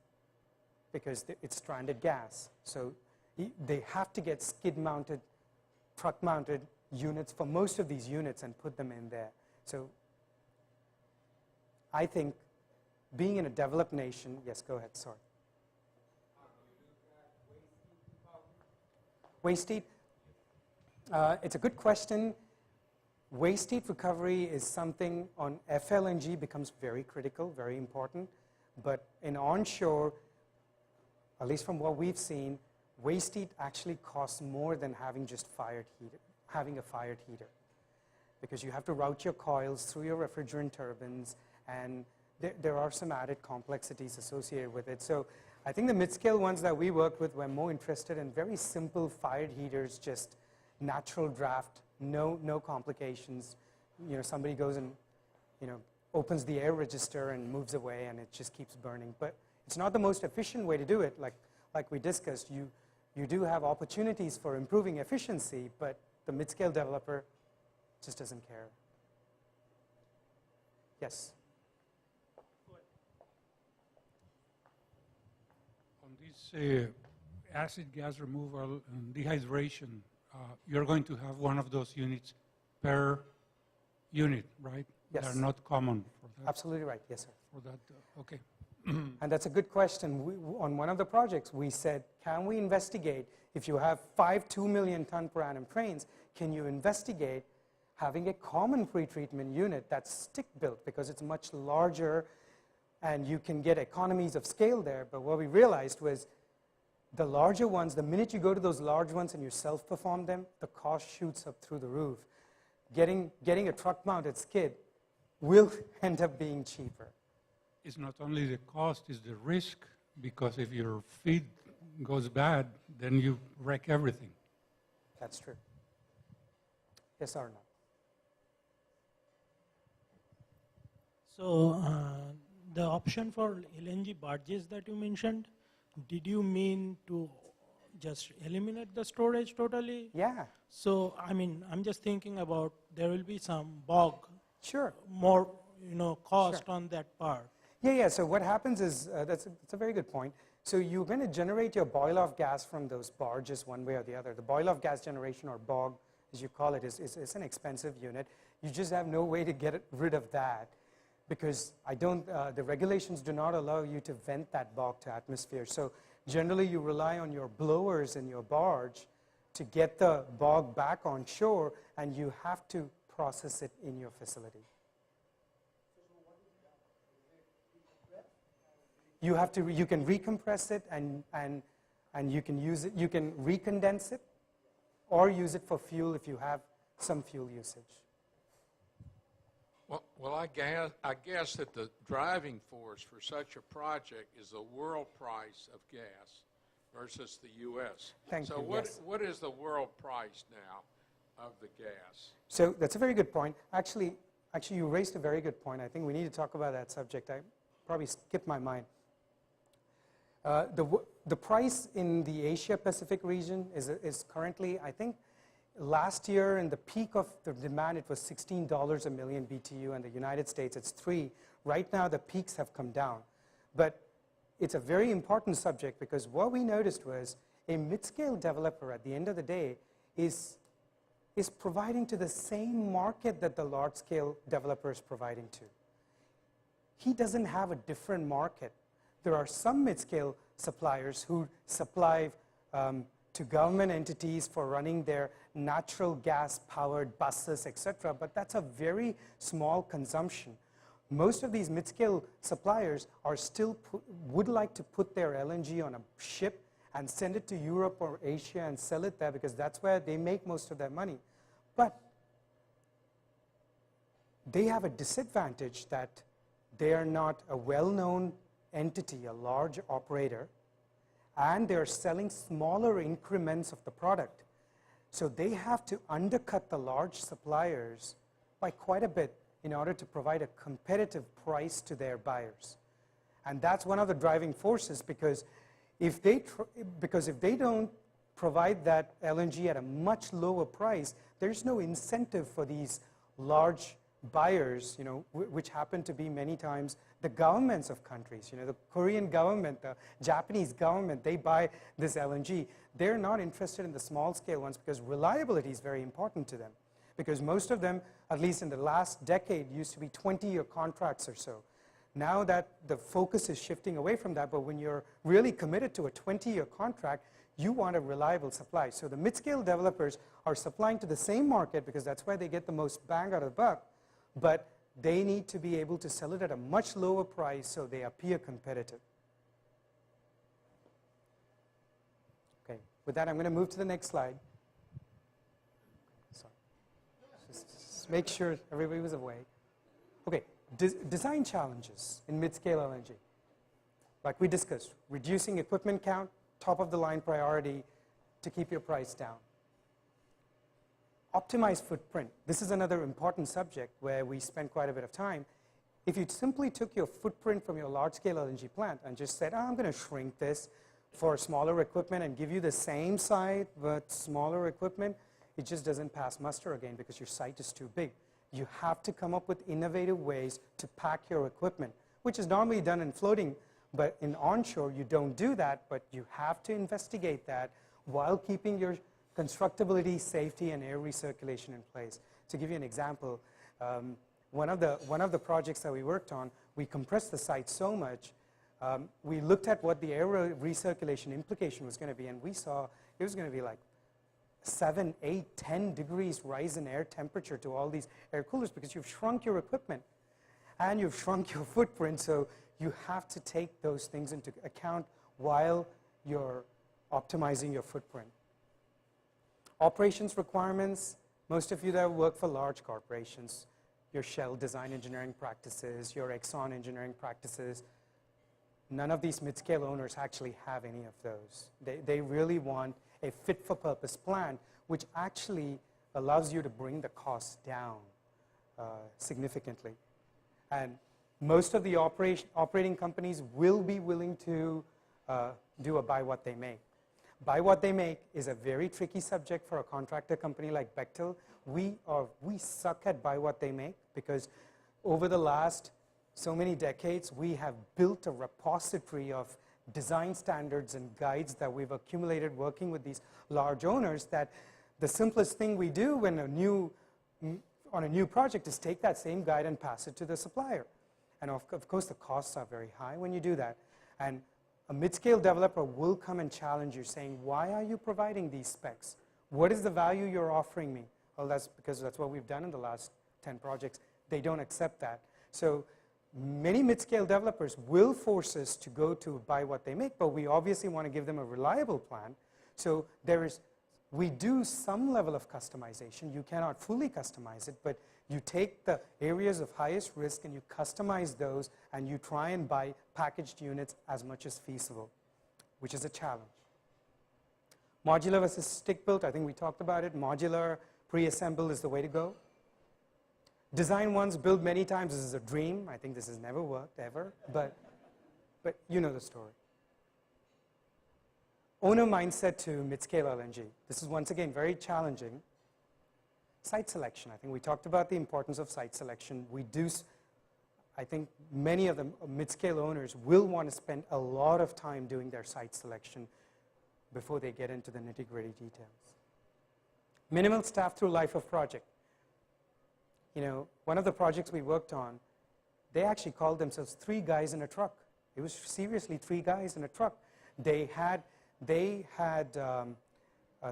[SPEAKER 11] because it's stranded gas. So they have to get skid-mounted, truck-mounted units for most of these units and put them in there. So I think being in a developed nation, yes, go ahead, sorry. Waste heat? It's a good question. Waste heat recovery is something on FLNG becomes very critical, very important. But in onshore, at least from what we've seen, waste heat actually costs more than having a fired heater. Because you have to route your coils through your refrigerant turbines, and there are some added complexities associated with it. So I think the mid-scale ones that we worked with were more interested in very simple fired heaters, just natural draft, no complications. You know, somebody goes and, you know, opens the air register and moves away and it just keeps burning. But it's not the most efficient way to do it. Like we discussed, you do have opportunities for improving efficiency, but the mid-scale developer just doesn't care. Yes?
[SPEAKER 13] On this acid gas removal and dehydration, you're going to have one of those units per unit, right?
[SPEAKER 11] Yes.
[SPEAKER 13] They're not common for that.
[SPEAKER 11] Absolutely right, yes, sir.
[SPEAKER 13] For that, okay.
[SPEAKER 11] And that's a good question. On one of the projects, we said, can we investigate, if you have 5 2 million ton per annum trains, can you investigate having a common pretreatment unit that's stick-built, because it's much larger and you can get economies of scale there. But what we realized was the larger ones, the minute you go to those large ones and you self-perform them, the cost shoots up through the roof. Getting a truck-mounted skid will end up being cheaper.
[SPEAKER 13] It's not only the cost, it's the risk, because if your feed goes bad, then you wreck everything.
[SPEAKER 11] That's true. Yes or no?
[SPEAKER 14] So the option for LNG barges that you mentioned, did you mean to just eliminate the storage totally?
[SPEAKER 11] Yeah.
[SPEAKER 14] So, I mean, I'm just thinking about there will be some bog.
[SPEAKER 11] Sure.
[SPEAKER 14] More, cost
[SPEAKER 11] Sure.
[SPEAKER 14] on that part.
[SPEAKER 11] Yeah. So what happens is, that's a very good point. So you're going to generate your boil-off gas from those barges one way or the other. The boil-off gas generation, or BOG, as you call it, is an expensive unit. You just have no way to get rid of that, because the regulations do not allow you to vent that BOG to atmosphere. So generally you rely on your blowers in your barge to get the BOG back on shore, and you have to process it in your facility. You can recompress it and you can use it, you can recondense it or use it for fuel if you have some fuel usage.
[SPEAKER 15] Well, I guess that the driving force for such a project is the world price of gas versus the U.S.
[SPEAKER 11] Thank you.
[SPEAKER 15] So
[SPEAKER 11] Yes.
[SPEAKER 15] what is the world price now of the gas?
[SPEAKER 11] So that's a very good point. Actually, you raised a very good point. I think we need to talk about that subject. I probably skipped my mind. The price in the Asia-Pacific region is currently, I think, last year in the peak of the demand, it was $16 a million BTU. In the United States, it's $3. Right now, the peaks have come down. But it's a very important subject, because what we noticed was a mid-scale developer, at the end of the day, is providing to the same market that the large-scale developer is providing to. He doesn't have a different market. There are some mid-scale suppliers who supply to government entities for running their natural gas-powered buses, etc., but that's a very small consumption. Most of these mid-scale suppliers are still would like to put their LNG on a ship and send it to Europe or Asia and sell it there, because that's where they make most of their money. But they have a disadvantage that they are not a well-known entity, a large operator, and they're selling smaller increments of the product. So they have to undercut the large suppliers by quite a bit in order to provide a competitive price to their buyers. And that's one of the driving forces, because if they don't provide that LNG at a much lower price, there's no incentive for these large buyers, which happen to be many times the governments of countries. The Korean government, the Japanese government, they buy this LNG. They're not interested in the small scale ones, because reliability is very important to them. Because most of them, at least in the last decade, used to be 20-year contracts or so. Now that the focus is shifting away from that, but when you're really committed to a 20-year contract, you want a reliable supply. So the mid-scale developers are supplying to the same market, because that's where they get the most bang out of the buck, but they need to be able to sell it at a much lower price so they appear competitive. Okay, with that, I'm going to move to the next slide. Sorry. Just make sure everybody was awake. Okay, design challenges in mid-scale LNG. Like we discussed, reducing equipment count, top of the line priority to keep your price down. Optimize footprint. This is another important subject where we spend quite a bit of time. If you simply took your footprint from your large-scale LNG plant and just said, I'm going to shrink this for smaller equipment and give you the same site but smaller equipment, it just doesn't pass muster again because your site is too big. You have to come up with innovative ways to pack your equipment, which is normally done in floating, but in onshore you don't do that, but you have to investigate that while keeping your constructability, safety, and air recirculation in place. To give you an example, one of the projects that we worked on, we compressed the site so much, we looked at what the air recirculation implication was going to be, and we saw it was going to be like 7, 8, 10 degrees rise in air temperature to all these air coolers because you've shrunk your equipment and you've shrunk your footprint, so you have to take those things into account while you're optimizing your footprint. Operations requirements, most of you that work for large corporations, your Shell design engineering practices, your Exxon engineering practices, none of these mid-scale owners actually have any of those. They really want a fit-for-purpose plan, which actually allows you to bring the costs down significantly. And most of the operating companies will be willing to do a buy what they make. Buy what they make is a very tricky subject for a contractor company like Bechtel. We suck at buy what they make because over the last so many decades, we have built a repository of design standards and guides that we've accumulated working with these large owners that the simplest thing we do when on a new project is take that same guide and pass it to the supplier. And of course, the costs are very high when you do that. And a mid-scale developer will come and challenge you saying, why are you providing these specs? What is the value you're offering me? Well, that's because that's what we've done in the last 10 projects. They don't accept that. So many mid-scale developers will force us to go to buy what they make, but we obviously want to give them a reliable plan. So we do some level of customization. You cannot fully customize it, but you take the areas of highest risk and you customize those and you try and buy packaged units as much as feasible, which is a challenge. Modular versus stick-built, I think we talked about it. Modular, pre-assembled is the way to go. Design once, build many times. This is a dream. I think this has never worked, ever, but you know the story. Owner mindset to mid-scale LNG. This is once again very challenging. Site selection. I think we talked about the importance of site selection. I think many of the mid-scale owners will want to spend a lot of time doing their site selection before they get into the nitty-gritty details. Minimal staff through life of project. You know, one of the projects we worked on, they actually called themselves 3 guys in a truck. It was seriously 3 guys in a truck. They had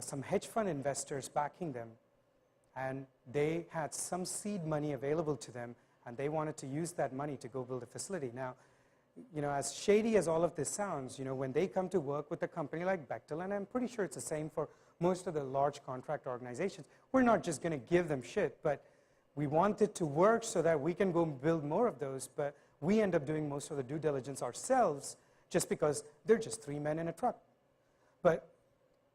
[SPEAKER 11] some hedge fund investors backing them, and they had some seed money available to them, and they wanted to use that money to go build a facility. Now, you know, as shady as all of this sounds, you know, when they come to work with a company like Bechtel, and I'm pretty sure it's the same for most of the large contract organizations, we're not just going to give them shit, but we want it to work so that we can go build more of those, but we end up doing most of the due diligence ourselves just because they're just 3 men in a truck. But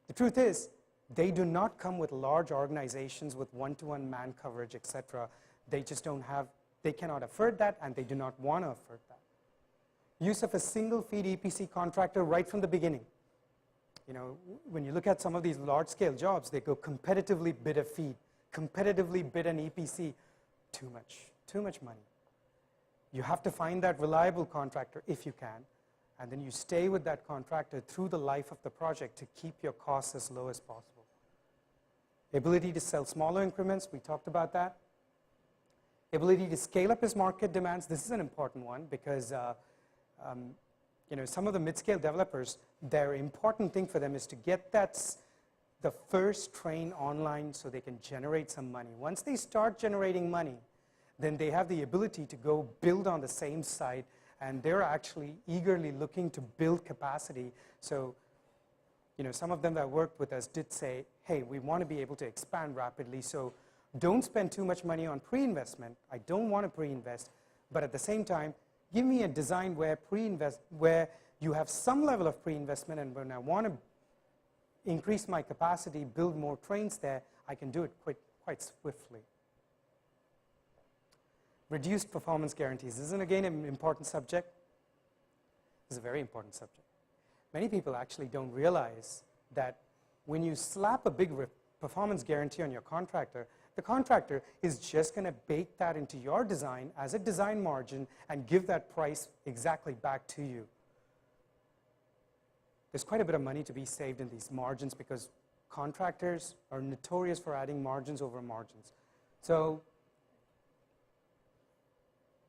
[SPEAKER 11] the truth is, they do not come with large organizations with one-to-one man coverage, etc. They just don't have, they cannot afford that, and they do not want to afford that. Use of a single feed EPC contractor right from the beginning. You know, when you look at some of these large-scale jobs, they go competitively bid a feed, competitively bid an EPC. Too much money. You have to find that reliable contractor if you can, and then you stay with that contractor through the life of the project to keep your costs as low as possible. Ability to sell smaller increments, we talked about that. Ability to scale up as market demands, this is an important one because you know, some of the mid-scale developers, their important thing for them is to get the first train online so they can generate some money. Once they start generating money, then they have the ability to go build on the same site, and they're actually eagerly looking to build capacity. So, you know, some of them that worked with us did say, hey, we want to be able to expand rapidly, so don't spend too much money on pre-investment. I don't want to pre-invest, but at the same time, give me a design where where you have some level of pre-investment, and when I want to increase my capacity, build more trains there, I can do it quite swiftly. Reduced performance guarantees. This is, again, an important subject. This is a very important subject. Many people actually don't realize that when you slap a big performance guarantee on your contractor, the contractor is just going to bake that into your design as a design margin and give that price exactly back to you. There's quite a bit of money to be saved in these margins because contractors are notorious for adding margins over margins. So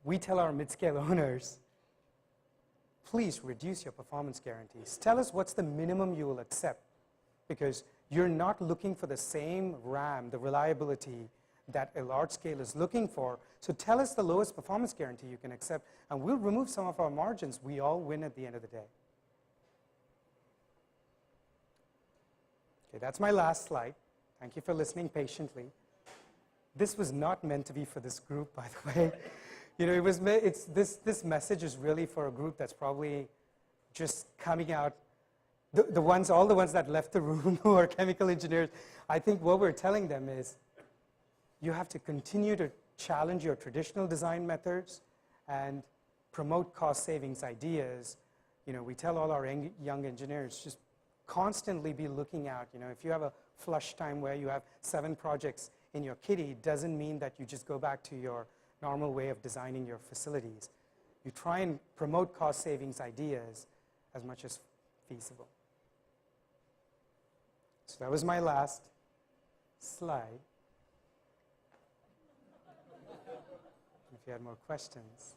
[SPEAKER 11] we tell our mid-scale owners, please reduce your performance guarantees. Tell us what's the minimum you will accept, because you're not looking for the same RAM, the reliability that a large scale is looking for. So tell us the lowest performance guarantee you can accept, and we'll remove some of our margins. We all win at the end of the day. Okay, that's my last slide. Thank you for listening patiently. This was not meant to be for this group, by the way. You know, this message is really for a group that's probably just coming out. All the ones that left the room who are chemical engineers, I think what we're telling them is you have to continue to challenge your traditional design methods and promote cost savings ideas. You know, we tell all our young engineers, just constantly be looking out. You know, if you have a flush time where you have 7 projects in your kitty, it doesn't mean that you just go back to your normal way of designing your facilities. You try and promote cost savings ideas as much as feasible. So that was my last slide. If you had more questions.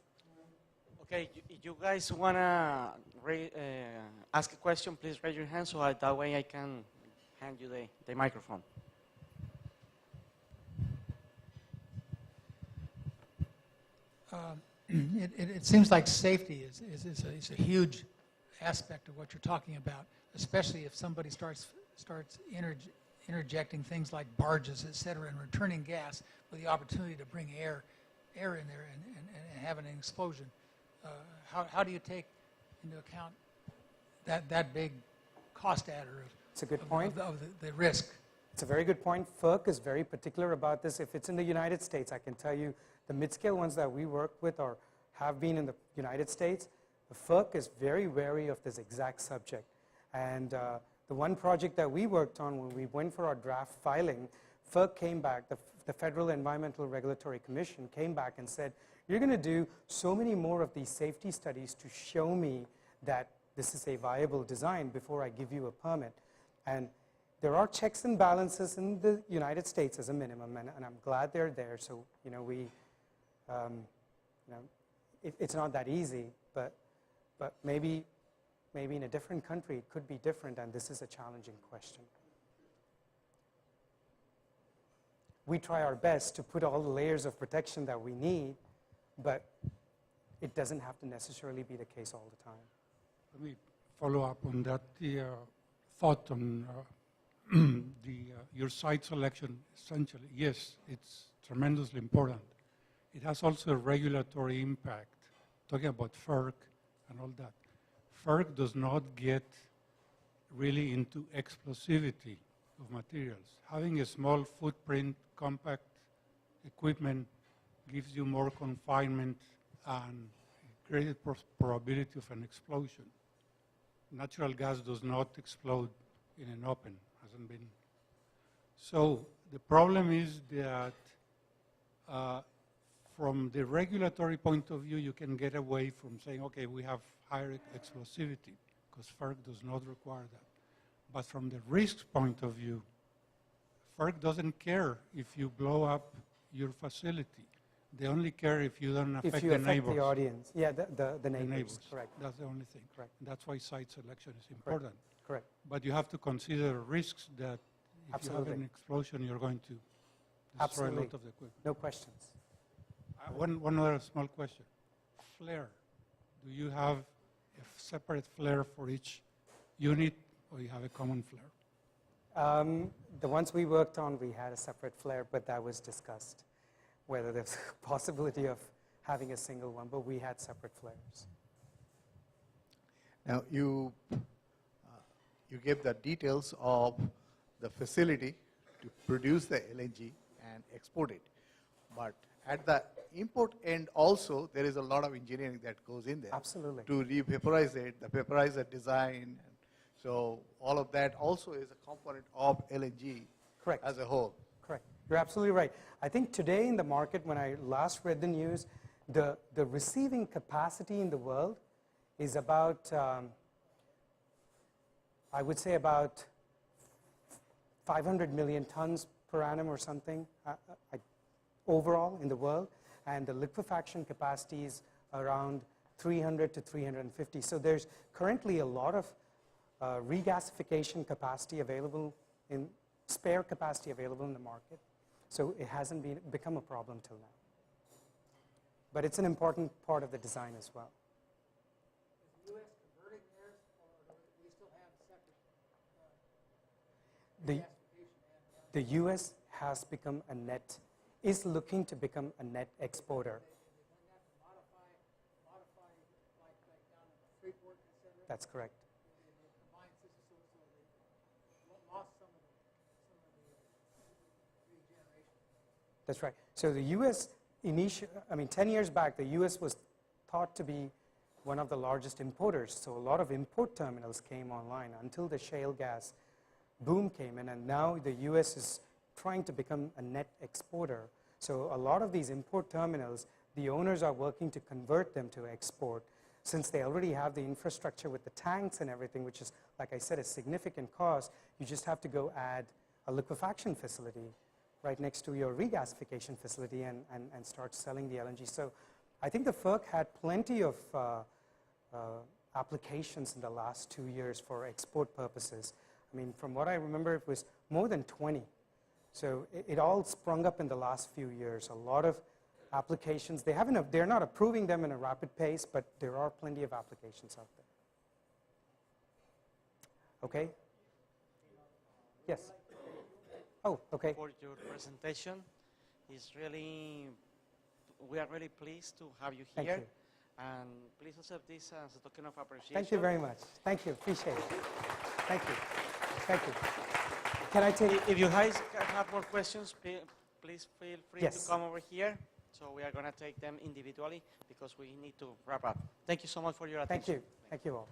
[SPEAKER 1] Okay, if you guys want to ask a question, please raise your hand so that way I can hand you the microphone.
[SPEAKER 16] It seems like safety is a huge aspect of what you're talking about, especially if somebody starts interjecting things like barges, et cetera, and returning gas with the opportunity to bring air in there and have an explosion. How do you take into account that big cost adder
[SPEAKER 11] it's a good point.
[SPEAKER 16] of the risk?
[SPEAKER 11] It's a very good point. FERC is very particular about this. If it's in the United States, I can tell you the mid-scale ones that we work with or have been in the United States, the FERC is very wary of this exact subject. And the one project that we worked on when we went for our draft filing, FERC came back, the Federal Environmental Regulatory Commission came back and said, you're going to do so many more of these safety studies to show me that this is a viable design before I give you a permit. And there are checks and balances in the United States as a minimum, and I'm glad they're there. So, you know, it's not that easy, but maybe in a different country it could be different, and this is a challenging question. We try our best to put all the layers of protection that we need, but it doesn't have to necessarily be the case all the time.
[SPEAKER 13] Let me follow up on that. The thought on your site selection, essentially, yes, it's tremendously important. It has also a regulatory impact, talking about FERC and all that. FERC does not get really into explosivity of materials. Having a small footprint, compact equipment gives you more confinement and greater probability of an explosion. Natural gas does not explode in an open, hasn't been. So the problem is that from the regulatory point of view, you can get away from saying, okay, we have higher explosivity, because FERC does not require that. But from the risks point of view, FERC doesn't care if you blow up your facility. They only care if you don't affect the neighbors.
[SPEAKER 11] If you affect the audience. Yeah, the neighbors, correct.
[SPEAKER 13] That's the only thing.
[SPEAKER 11] Correct.
[SPEAKER 13] That's why site selection is important.
[SPEAKER 11] Correct.
[SPEAKER 13] But you have to consider risks that if you have an explosion, you're going to destroy a lot of the equipment.
[SPEAKER 11] No questions.
[SPEAKER 13] One other small question. Flare. Do you have a separate flare for each unit, or you have a common flare?
[SPEAKER 11] The ones we worked on, we had a separate flare, but that was discussed, whether there's a possibility of having a single one, but we had separate flares.
[SPEAKER 12] Now, you gave the details of the facility to produce the LNG and export it. But at the import end also, there is a lot of engineering that goes in there.
[SPEAKER 11] Absolutely.
[SPEAKER 12] To re-vaporize it, the vaporizer design. So all of that also is a component of LNG
[SPEAKER 11] Correct.
[SPEAKER 12] as a whole.
[SPEAKER 11] Correct. You're absolutely right. I think today in the market, when I last read the news, the receiving capacity in the world is about, I would say about 500 million tons per annum or something overall in the world. And the liquefaction capacity is around 300 to 350. So there's currently a lot of regasification capacity available, in spare capacity available in the market. So it hasn't become a problem till now. But it's an important part of the design as well.
[SPEAKER 16] Is the U.S. converting theirs, or do we still have separate
[SPEAKER 11] The U.S. has become a net, is looking to become a net exporter. That's correct. That's right. So the U.S. 10 years back, the U.S. was thought to be one of the largest importers. So a lot of import terminals came online until the shale gas boom came in, and now the U.S. is trying to become a net exporter. So a lot of these import terminals, the owners are working to convert them to export, since they already have the infrastructure with the tanks and everything, which is, like I said, a significant cost. You just have to go add a liquefaction facility right next to your regasification facility and start selling the LNG. So I think the FERC had plenty of applications in the last 2 years for export purposes. I mean, from what I remember, it was more than 20. So it all sprung up in the last few years. A lot of applications. They're not approving them in a rapid pace, but there are plenty of applications out there. Okay? Yes? Oh, okay.
[SPEAKER 1] For your presentation. We are really pleased to have you here.
[SPEAKER 11] Thank you.
[SPEAKER 1] And please accept this as a token of appreciation.
[SPEAKER 11] Thank you very much. Thank you. Appreciate it. Thank you. Thank you. Can I take...
[SPEAKER 1] If you guys have more questions, please feel free
[SPEAKER 11] Yes.
[SPEAKER 1] to come over here. So we are going to take them individually because we need to wrap up. Thank you so much for your attention.
[SPEAKER 11] Thank you. Thank you all.